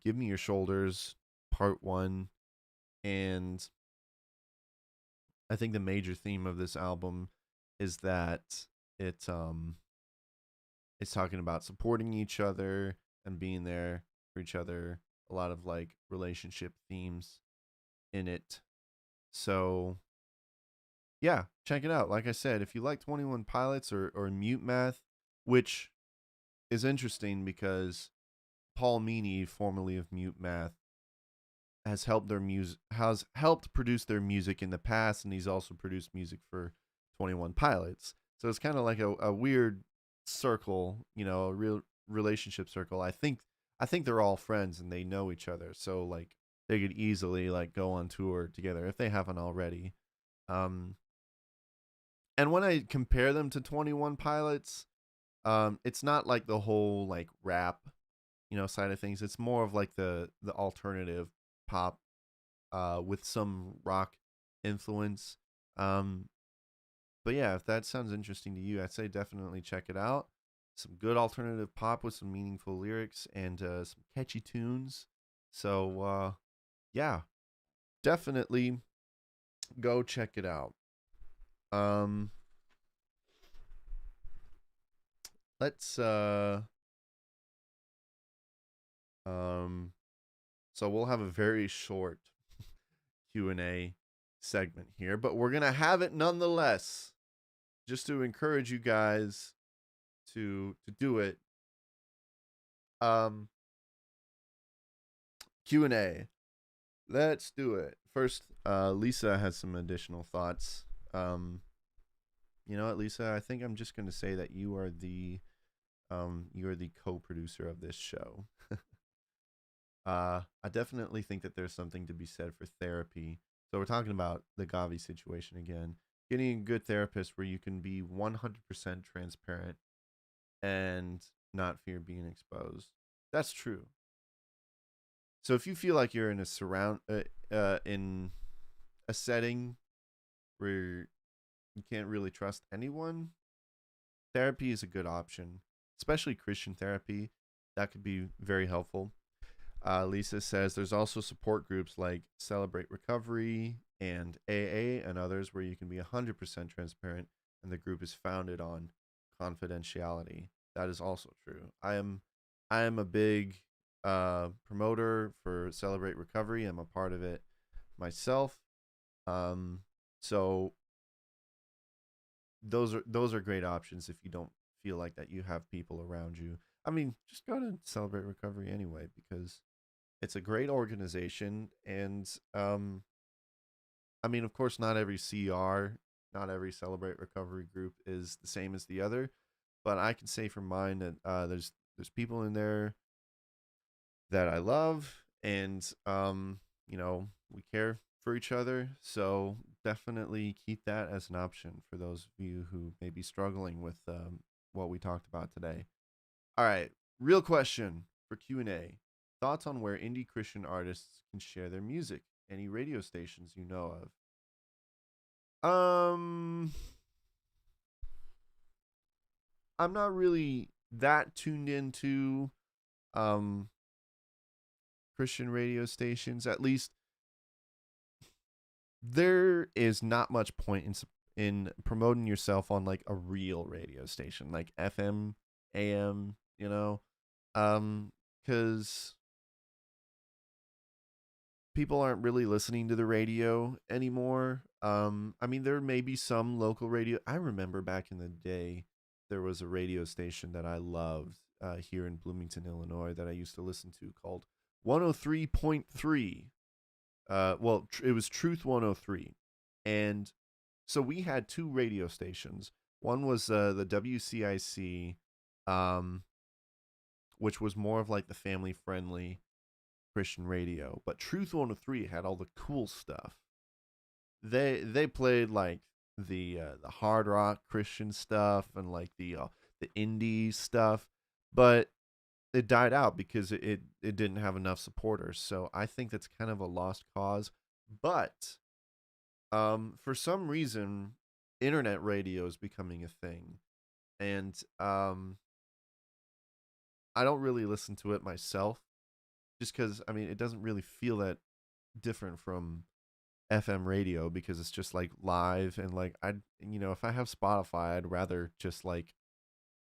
Give Me Your Shoulders part 1. And I think the major theme of this album is that it's talking about supporting each other and being there for each other. A lot of like relationship themes in it. So yeah, check it out. Like I said, if you like 21 Pilots or Mute Math, which is interesting because Paul Meany, formerly of Mute Math, has helped produce their music in the past, and he's also produced music for 21 Pilots. So it's kind of like a weird circle, you know, a real relationship circle. I think they're all friends and they know each other, so like they could easily like go on tour together if they haven't already. Um, and when I compare them to 21 Pilots, it's not like the whole like rap, you know, side of things. It's more of like the alternative pop with some rock influence. Um, but yeah, if that sounds interesting to you, I'd say definitely check it out. Some good alternative pop with some meaningful lyrics and some catchy tunes. So yeah, definitely go check it out. Um, let's so we'll have a very short Q&A segment here, but we're going to have it nonetheless, just to encourage you guys to do it. Q&A. Let's do it. First, Lisa has some additional thoughts. You know what, Lisa? I think I'm just going to say that you are the You're the co-producer of this show. I definitely think that there's something to be said for therapy. So we're talking about the GAWVI situation again. Getting a good therapist where you can be 100% transparent and not fear being exposed. That's true. So if you feel like you're in in a setting where you can't really trust anyone, therapy is a good option, especially Christian therapy. That could be very helpful. Lisa says there's also support groups like Celebrate Recovery and AA and others where you can be 100% transparent and the group is founded on confidentiality. That is also true. I am a big promoter for Celebrate Recovery. I'm a part of it myself. So those are great options if you don't feel like that you have people around you. I mean, just go to Celebrate Recovery anyway because it's a great organization, and I mean, of course, not every CR, not every Celebrate Recovery group is the same as the other, but I can say for mine that there's people in there that I love, and we care for each other. So definitely keep that as an option for those of you who may be struggling with what we talked about today. All right, real question for Q&A. Thoughts on where indie Christian artists can share their music? Any radio stations you know of? I'm not really that tuned into Christian radio stations. At least there is not much point in promoting yourself on like a real radio station, like FM, AM, because people aren't really listening to the radio anymore. I mean, there may be some local radio. I remember back in the day, there was a radio station that I loved here in Bloomington, Illinois, that I used to listen to called 103.3. It was Truth 103. And so we had two radio stations. One was the WCIC, which was more of like the family-friendly Christian radio, but Truth 103 had all the cool stuff. They played like the hard rock Christian stuff and like the indie stuff, but it died out because it didn't have enough supporters. So I think that's kind of a lost cause. But for some reason, internet radio is becoming a thing, and I don't really listen to it myself, just because I mean it doesn't really feel that different from FM radio because it's just like live and like if I have Spotify, I'd rather just like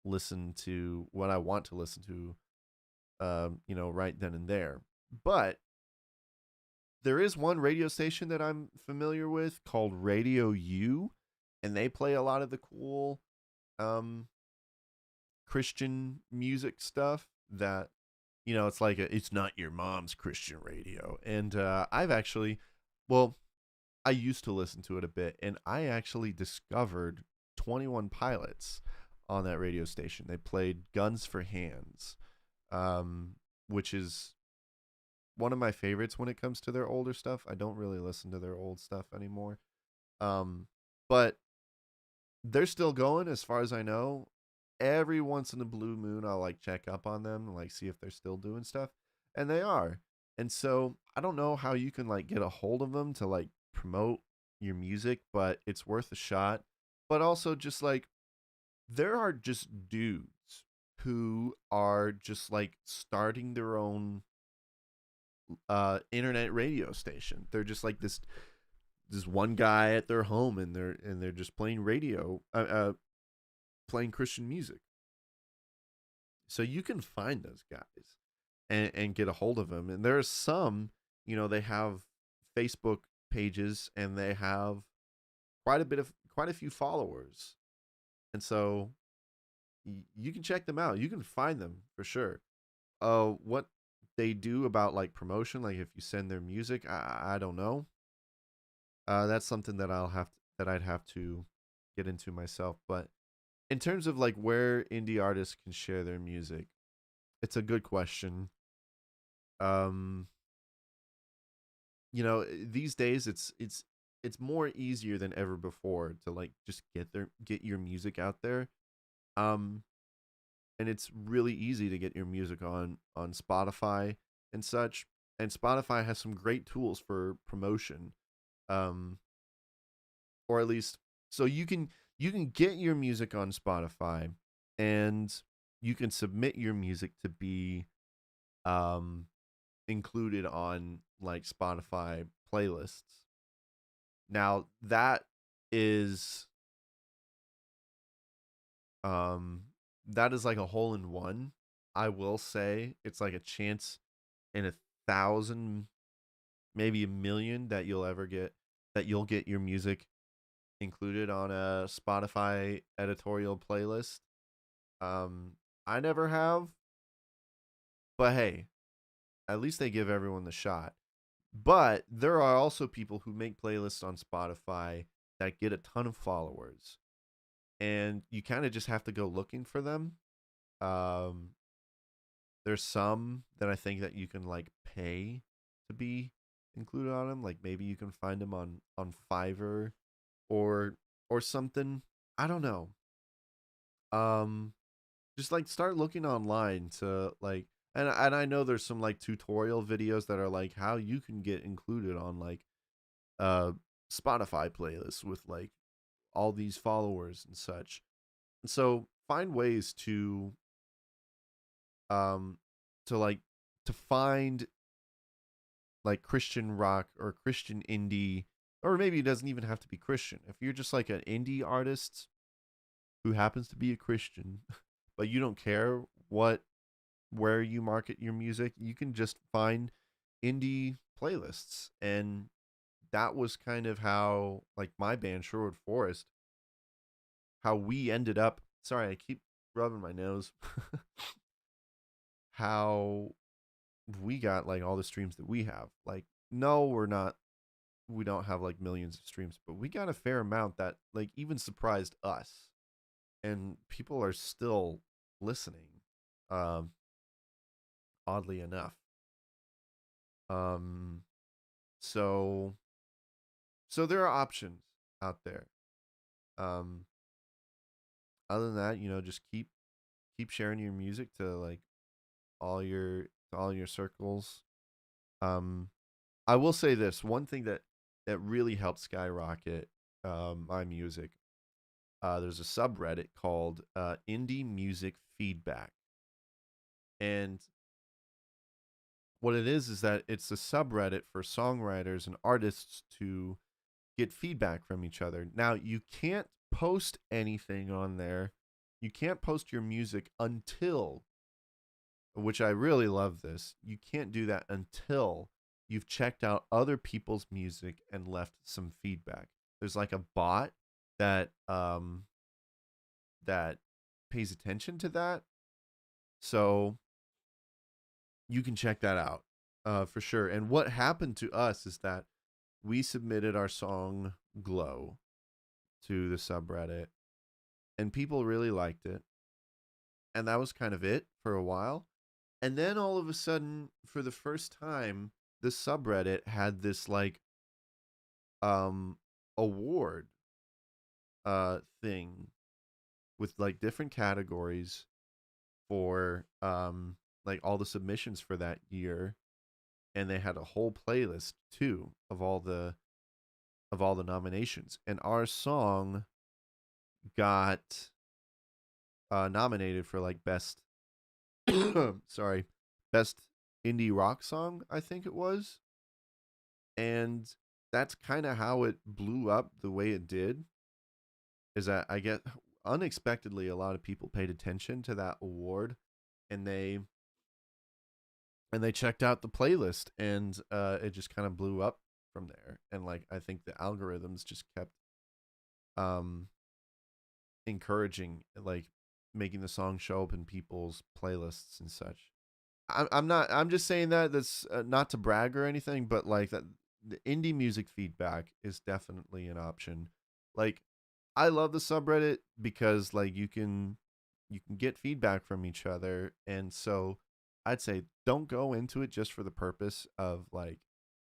listen to what I want to listen to, right then and there. But there is one radio station that I'm familiar with called Radio U, and they play a lot of the cool Christian music stuff that it's like it's not your mom's Christian radio. And I used to listen to it a bit, and I actually discovered 21 Pilots on that radio station. They played Guns for Hands, which is one of my favorites when it comes to their older stuff. I don't really listen to their old stuff anymore. But they're still going as far as I know. Every once in a blue moon, I'll like check up on them and like see if they're still doing stuff. And they are. And so I don't know how you can like get a hold of them to like promote your music, but it's worth a shot. But also just like there are just dudes who are just like starting their own internet radio station. They're just like this one guy at their home, and they're just playing radio, playing Christian music. So you can find those guys and get a hold of them. And there's some, they have Facebook pages and they have quite a few followers. And so you can check them out. You can find them for sure. What they do about like promotion, like if you send their music, I don't know. That's something that I'd have to get into myself. But in terms of like where indie artists can share their music, it's a good question. Um, these days it's more easier than ever before to like just get your music out there. Um, and it's really easy to get your music on Spotify and such. And Spotify has some great tools for promotion. Um, or at least so you can get your music on Spotify and you can submit your music to be um included on like Spotify playlists. Now is um that is like a hole in one. I will say it's like a chance in 1,000, maybe a million that you'll get your music included on a Spotify editorial playlist. Um, I never have, but hey, at least they give everyone the shot. But there are also people who make playlists on Spotify that get a ton of followers, and you kind of just have to go looking for them. Um, there's some that I think that you can like pay to be included on them. Like maybe you can find them on Fiverr or something. I don't know. Um, just like start looking online to like, and I know there's some like tutorial videos that are like how you can get included on like uh Spotify playlists with like all these followers and such. And so find ways um to like to find like Christian rock or Christian indie, or maybe it doesn't even have to be Christian. If you're just like an indie artist who happens to be a Christian, but you don't care where you market your music, you can just find indie playlists. And that was kind of how like my band Sherwood Forest, how we ended up, sorry, I keep rubbing my nose. How we got like all the streams that we have. Like no, we don't have like millions of streams, but we got a fair amount that like even surprised us. And people are still listening. Um Oddly enough. Um so there are options out there. Um Other than that, just keep sharing your music to like all your circles. Um I will say this, one thing that really helped skyrocket my music. There's a subreddit called Indie Music Feedback. And what it is that it's a subreddit for songwriters and artists to get feedback from each other. Now, you can't post anything on there. You can't post your music until, which I really love this, you can't do that until you've checked out other people's music and left some feedback. There's like a bot that that pays attention to that. So you can check that out for sure. And what happened to us is that we submitted our song Glow to the subreddit and people really liked it. And that was kind of it for a while. And then all of a sudden, for the first time, the subreddit had this like award thing with like different categories for like all the submissions for that year, and they had a whole playlist too of all the nominations, and our song got nominated for like best sorry, best indie rock song, I think it was. And that's kind of how it blew up the way it did, is that I get unexpectedly a lot of people paid attention to that award, and they checked out the playlist, and it just kind of blew up from there. And like I think the algorithms just kept encouraging, like making the song show up in people's playlists and such. I'm just saying that's not to brag or anything, but like that the indie music feedback is definitely an option. Like I love the subreddit because like you can get feedback from each other, and so I'd say don't go into it just for the purpose of like,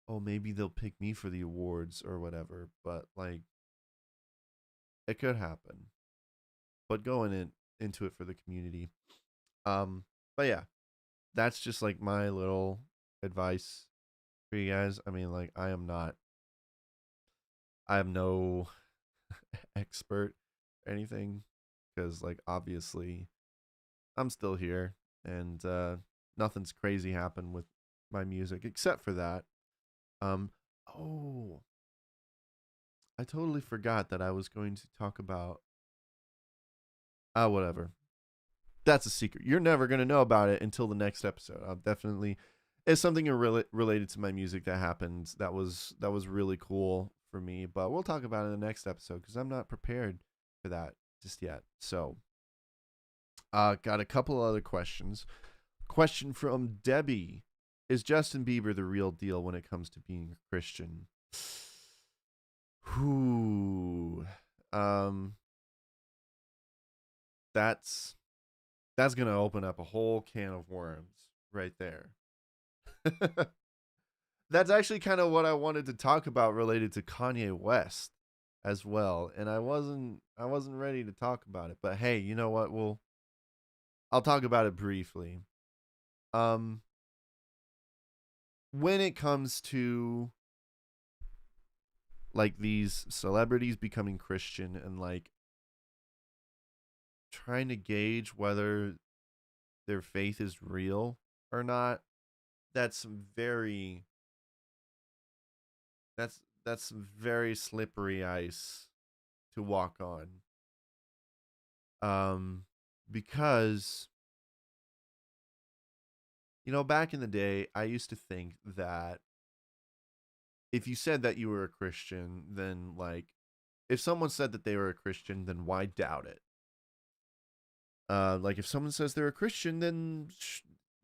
oh, maybe they'll pick me for the awards or whatever, but like it could happen. But go into it for the community. But yeah, that's just like my little advice for you guys. I mean, like I am no expert or anything, because like obviously I'm still here, and nothing's crazy happened with my music except for that. Um, oh, I totally forgot that I was going to talk about. Whatever. That's a secret. You're never gonna know about it until the next episode. I'll definitely. It's something related to my music that happened. That was really cool for me. But we'll talk about it in the next episode because I'm not prepared for that just yet. So, got a couple other questions. Question from Debbie: is Justin Bieber the real deal when it comes to being a Christian? Whoo, that's gonna open up a whole can of worms right there. That's actually kind of what I wanted to talk about related to Kanye West as well, and I wasn't ready to talk about it. But hey, you know what? I'll talk about it briefly. When it comes to like these celebrities becoming Christian and like trying to gauge whether their faith is real or not, that's very very slippery ice to walk on. Because back in the day, I used to think that if you said that you were a Christian, then like if someone said that they were a Christian, then why doubt it? Like if someone says they're a Christian, then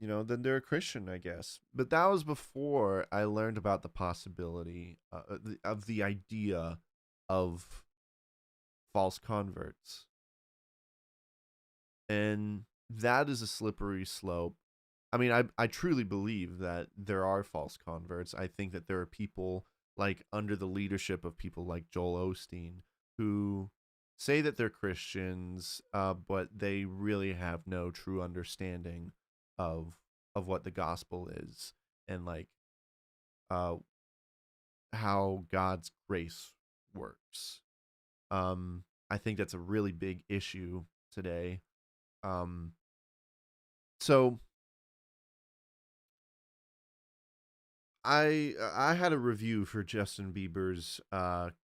then they're a Christian, I guess. But that was before I learned about the possibility of the idea of false converts. And that is a slippery slope. I mean, I truly believe that there are false converts. I think that there are people like under the leadership of people like Joel Osteen who say that they're Christians, but they really have no true understanding of what the gospel is and like how God's grace works. I think that's a really big issue today. So I had a review for Justin Bieber's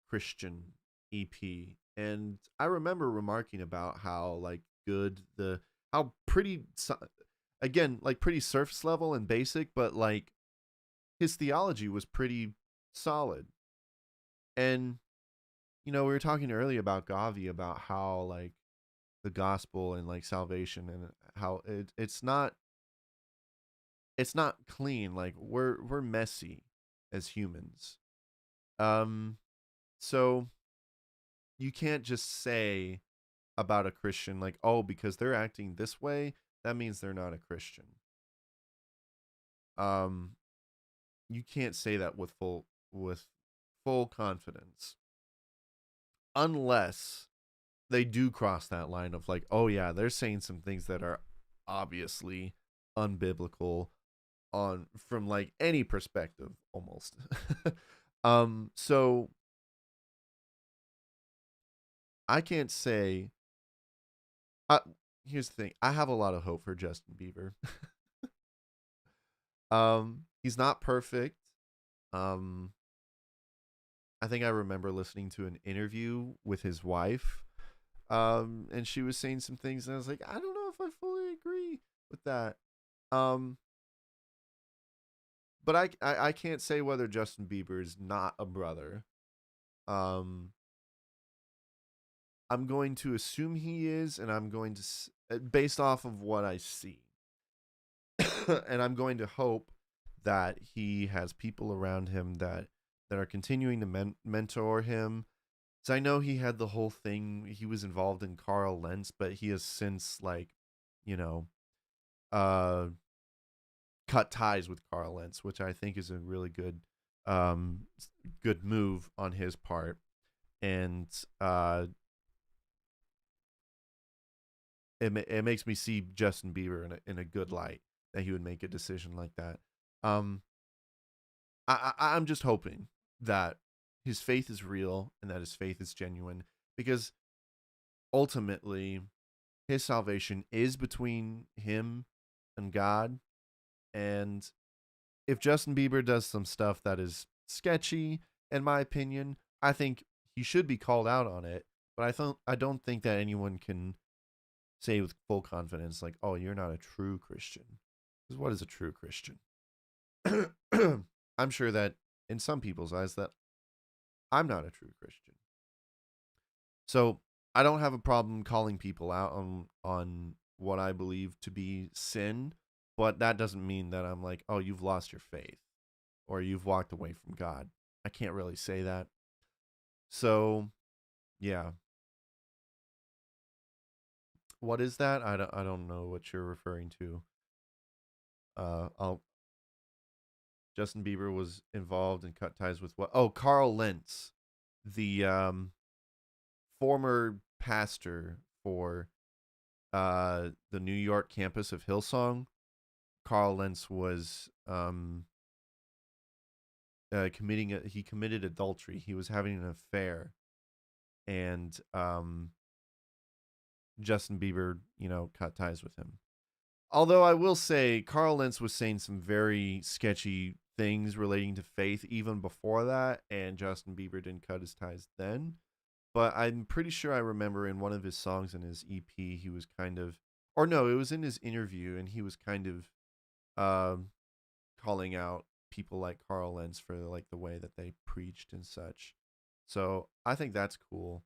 Christian EP, and I remember remarking about how like good how pretty again like pretty surface level and basic, but like his theology was pretty solid. And we were talking earlier about GAWVI, about how like the gospel and like salvation and how it's not clean. Like we're messy as humans. So you can't just say about a Christian like, oh, because they're acting this way, that means they're not a Christian. You can't say that with full confidence unless they do cross that line of like, oh yeah, they're saying some things that are obviously unbiblical from like any perspective almost. So I can't say here's the thing. I have a lot of hope for Justin Bieber. He's not perfect. I think I remember listening to an interview with his wife. And she was saying some things and I was like, I don't know if I fully agree with that. But I can't say whether Justin Bieber is not a brother. I'm going to assume he is, and I'm going to, based off of what I see, and I'm going to hope that he has people around him that are continuing to mentor him, So I know he had the whole thing. He was involved in Carl Lentz, but he has since you know, uh, cut ties with Carl Lentz, which I think is a really good move on his part. And it makes me see Justin Bieber in a good light that he would make a decision like that. Um, I'm just hoping that his faith is real and that his faith is genuine, because ultimately his salvation is between him and God. And if Justin Bieber does some stuff that is sketchy, in my opinion, I think he should be called out on it. But I don't think that anyone can say with full confidence, like, "Oh, you're not a true Christian." Because what is a true Christian? I'm sure that in some people's eyes that I'm not a true Christian. So I don't have a problem calling people out on what I believe to be sin, but that doesn't mean that I'm like, "Oh, you've lost your faith or you've walked away from God." I can't really say that. So, yeah. What is that? I don't know what you're referring to. I'll Justin Bieber was involved and cut ties with what? Oh, Carl Lentz, the former pastor for the New York campus of Hillsong. Carl Lentz was he committed adultery. He was having an affair, and Justin Bieber, cut ties with him. Although I will say, Carl Lentz was saying some very sketchy things relating to faith even before that, and Justin Bieber didn't cut his ties then. But I'm pretty sure I remember in one of his songs in his EP, he was kind of, or no, it was in his interview, and he was kind of calling out people like Carl Lentz for like the way that they preached and such. So I think that's cool.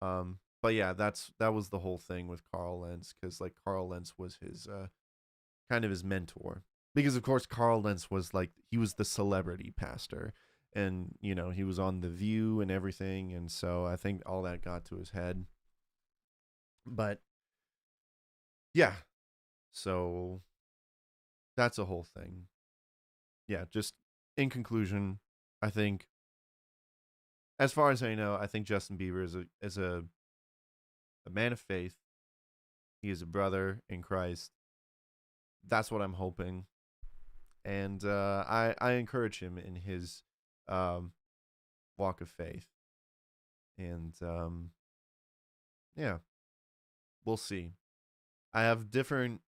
But yeah, that was the whole thing with Carl Lentz, because like Carl Lentz was his kind of his mentor, because of course Carl Lentz was like, he was the celebrity pastor, and he was on The View and everything, and so I think all that got to his head. But yeah, so that's a whole thing. Yeah, just in conclusion, I think, as far as I know, I think Justin Bieber is a man of faith. He is a brother in Christ. That's what I'm hoping, and I encourage him in his walk of faith. And yeah, we'll see. I have different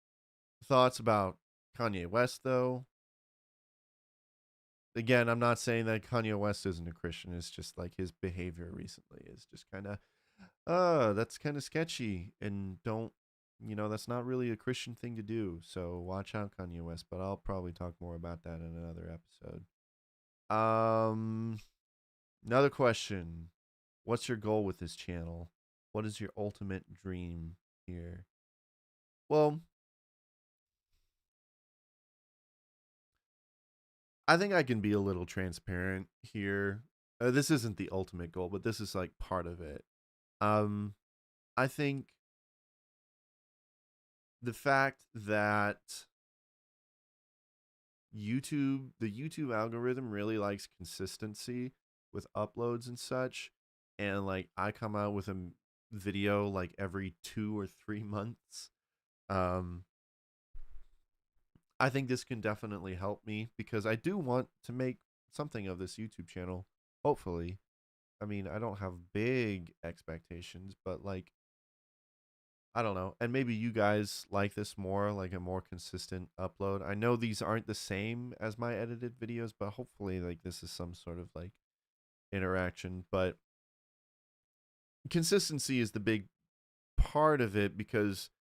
thoughts about Kanye West, though. Again, I'm not saying that Kanye West isn't a Christian. It's just like his behavior recently is just kind of, that's kind of sketchy, and that's not really a Christian thing to do. So watch out, Kanye West. But I'll probably talk more about that in another episode. Another question. What's your goal with this channel? What is your ultimate dream here? Well, I think I can be a little transparent here. This isn't the ultimate goal, but this is like part of it. I think the fact that the YouTube algorithm really likes consistency with uploads and such, and like I come out with a video like every 2 or 3 months. I think this can definitely help me, because I do want to make something of this YouTube channel, hopefully. I mean, I don't have big expectations, but like, I don't know. And maybe you guys like this more, like a more consistent upload. I know these aren't the same as my edited videos, but hopefully like this is some sort of like interaction. But consistency is the big part of it, because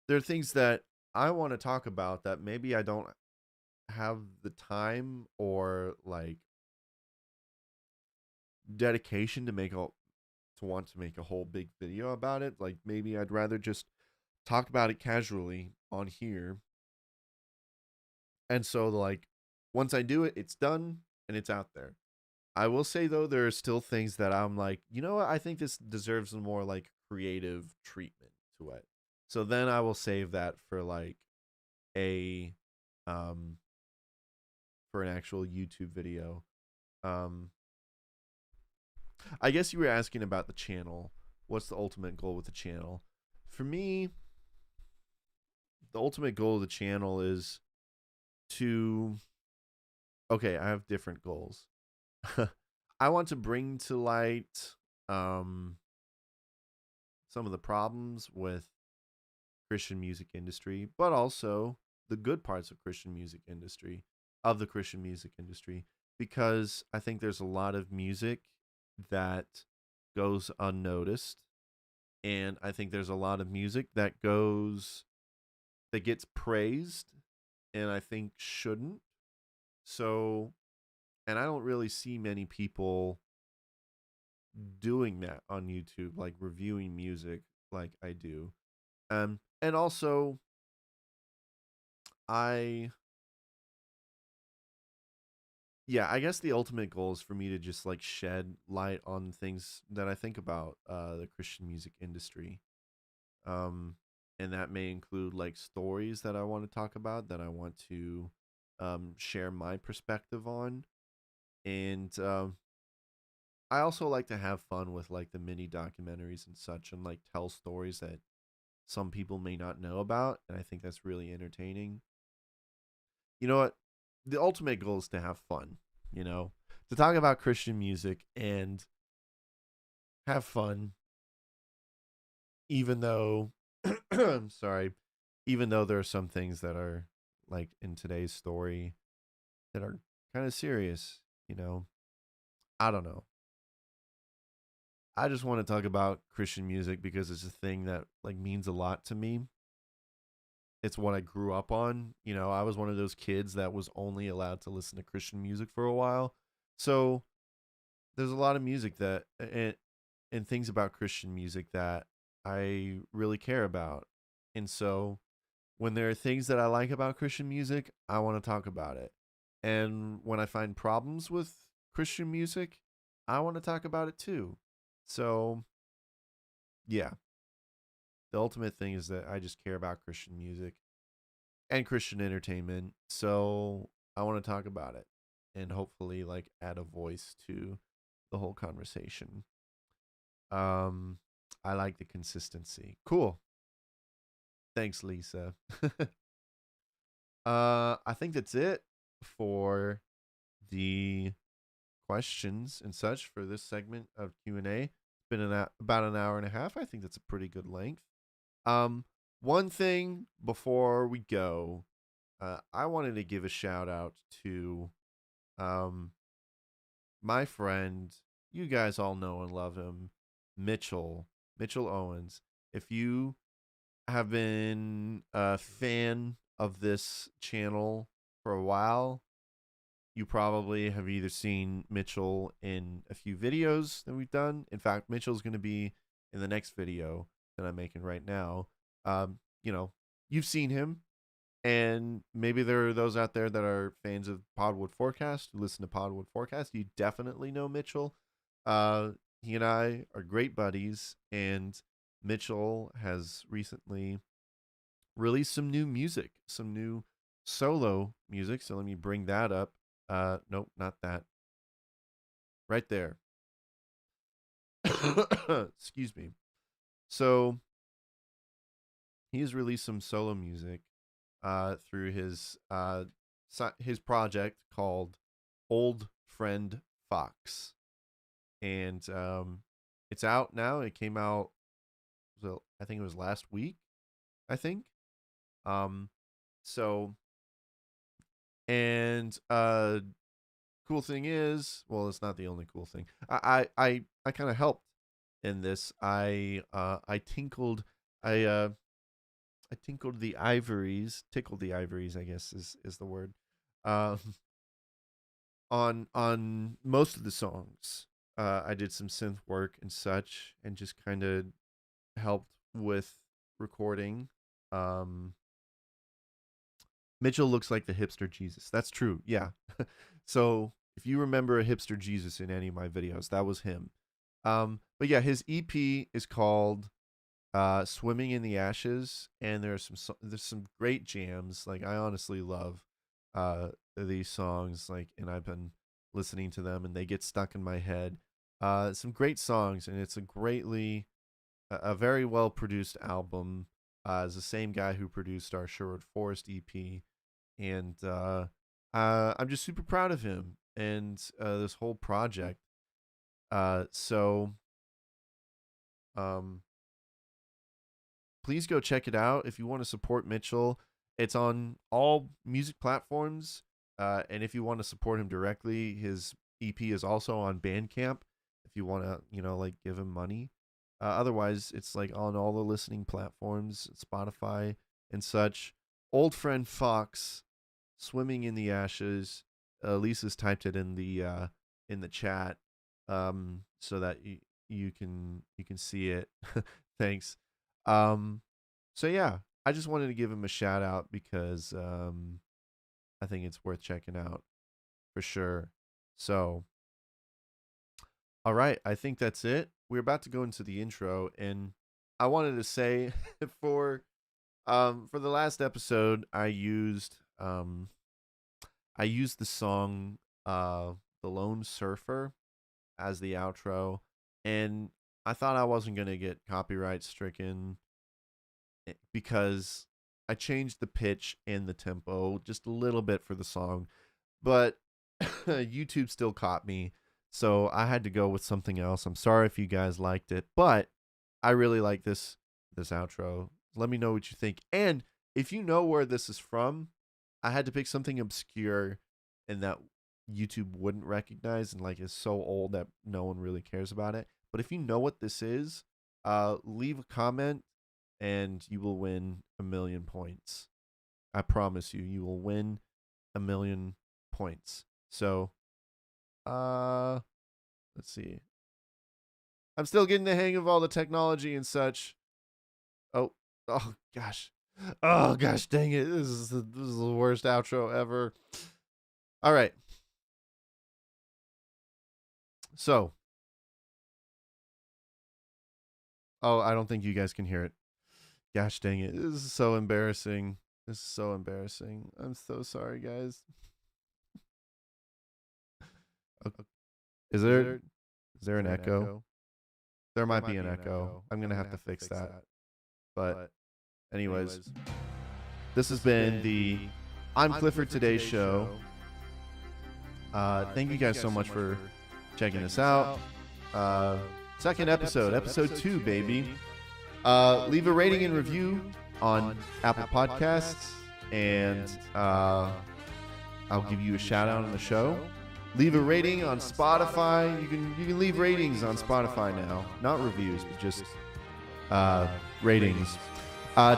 there are things that I want to talk about that maybe I don't have the time or like dedication to want to make a whole big video about it. Like maybe I'd rather just talk about it casually on here. And so like once I do it, it's done and it's out there. I will say though, there are still things that I'm like, you know what? I think this deserves a more like creative treatment to it. So then I will save that for like a um for an actual YouTube video. Um I guess you were asking about the channel. What's the ultimate goal with the channel? For me, the ultimate goal of the channel is to okay, I have different goals. I want to bring to light um some of the problems with Christian music industry, but also the good parts of Christian music industry, of the Christian music industry, because I think there's a lot of music that goes unnoticed, and I think there's a lot of music that gets praised, and I think shouldn't. So, and I don't really see many people doing that on YouTube, like reviewing music like I do. And also I yeah, I guess the ultimate goal is for me to just like shed light on things that I think about the Christian music industry. Um and that may include like stories that I want to talk about, that I want to share my perspective on. And I also like to have fun with like the mini documentaries and such, and like tell stories that some people may not know about, and I think that's really entertaining. You know what? The ultimate goal is to have fun, you know, to talk about Christian music and have fun, even though, I'm sorry, even though there are some things that are like in today's story that are kind of serious, you know. I don't know. I just want to talk about Christian music because it's a thing that like means a lot to me. It's what I grew up on. You know, I was one of those kids that was only allowed to listen to Christian music for a while. So there's a lot of music that and things about Christian music that I really care about. And so when there are things that I like about Christian music, I want to talk about it. And when I find problems with Christian music, I want to talk about it too. So, yeah, the ultimate thing is that I just care about Christian music and Christian entertainment. So, I want to talk about it and hopefully like add a voice to the whole conversation. Um, I like the consistency. Cool. Thanks, Lisa. I think that's it for the questions and such for this segment of Q&A. It's been about an hour and a half. I think that's a pretty good length. One thing before we go, I wanted to give a shout out to my friend. You guys all know and love him, Mitchell Owens. If you have been a fan of this channel for a while, you probably have either seen Mitchell in a few videos that we've done. In fact, Mitchell's going to be in the next video that I'm making right now. You know, you've seen him, and maybe there are those out there that are fans of Podwood Forecast who listen to Podwood Forecast. You definitely know Mitchell. He and I are great buddies, and Mitchell has recently released some new music, some new solo music. So let me bring that up. Nope, not that. Right there. Excuse me. So he's released some solo music through his project called Old Friend Fox. And it's out now. It came out, so I think it was last week, I think. So and cool thing is, well, it's not the only cool thing. I kind of helped in this. I tinkled I tinkled the ivories, tickled the ivories, I guess is the word. Um on most of the songs. I did some synth work and such, and just kind of helped with recording. Um Mitchell looks like the hipster Jesus. That's true. Yeah. So If you remember a hipster Jesus in any of my videos, that was him. But yeah, his EP is called Swimming in the Ashes, and there's some great jams. Like, I honestly love these songs, like, and I've been listening to them and they get stuck in my head. Some great songs, and it's a very well produced album. It's the same guy who produced our Sherwood Forest EP, and I'm just super proud of him and this whole project. Please go check it out if you want to support Mitchell. It's on all music platforms, and if you want to support him directly, his EP is also on Bandcamp. If you want to, like, give him money. Otherwise, it's like on all the listening platforms, Spotify and such. Old friend Fox, Swimming in the Ashes. Lisa's typed it in the chat, so that you can see it. Thanks. So yeah, I just wanted to give him a shout out because I think it's worth checking out for sure. So, all right, I think that's it. We're about to go into the intro, and I wanted to say for the last episode, I used the song "The Lone Surfer" as the outro, and I thought I wasn't gonna get copyright stricken because I changed the pitch and the tempo just a little bit for the song, but YouTube still caught me, so I had to go with something else. I'm sorry if you guys liked it, but I really like this outro. Let me know what you think, and if you know where this is from, I had to pick something obscure and that YouTube wouldn't recognize and like is so old that no one really cares about it. But if you know what this is, leave a comment and you will win 1,000,000 points. I promise you, you will win 1,000,000 points. So, let's see. I'm still getting the hang of all the technology and such. Oh gosh. Oh gosh, dang it. This is the worst outro ever. All right. So, I don't think you guys can hear it. Gosh dang it. This is so embarrassing. This is so embarrassing. I'm so sorry, guys. Okay. Is there an echo? There might be an echo. I'm going to have to fix that. But anyways, this has been the I'm Clifford Today show. Thank you guys so much for checking this out. Second episode 2, baby. Leave a rating and review on Apple Podcasts, and I'll give you a shout out on the show. Leave a rating on Spotify. You can leave ratings on Spotify now, not reviews, but just ratings.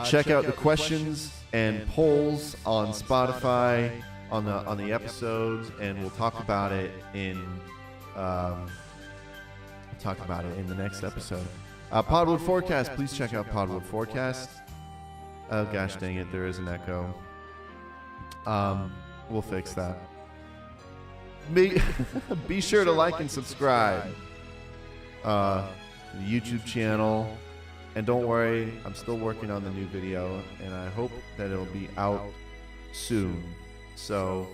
Check out the questions and polls on Spotify on the episodes, and we'll talk about it in the next episode. Podwood Forecast, please check out Podwood Forecast. Oh gosh dang it, there is an echo. We'll fix that. Be sure to like and subscribe to the YouTube channel. And don't worry, I'm still working on the new video, and I hope that it'll be out soon. So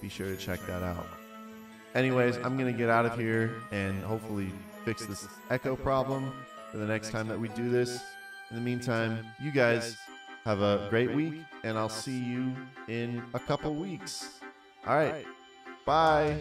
be sure to check that out. Anyways, I'm going to get out of here and hopefully fix this echo problem for the next time that we do this. In the meantime, you guys have a great week, and I'll see you in a couple weeks. All right. Bye.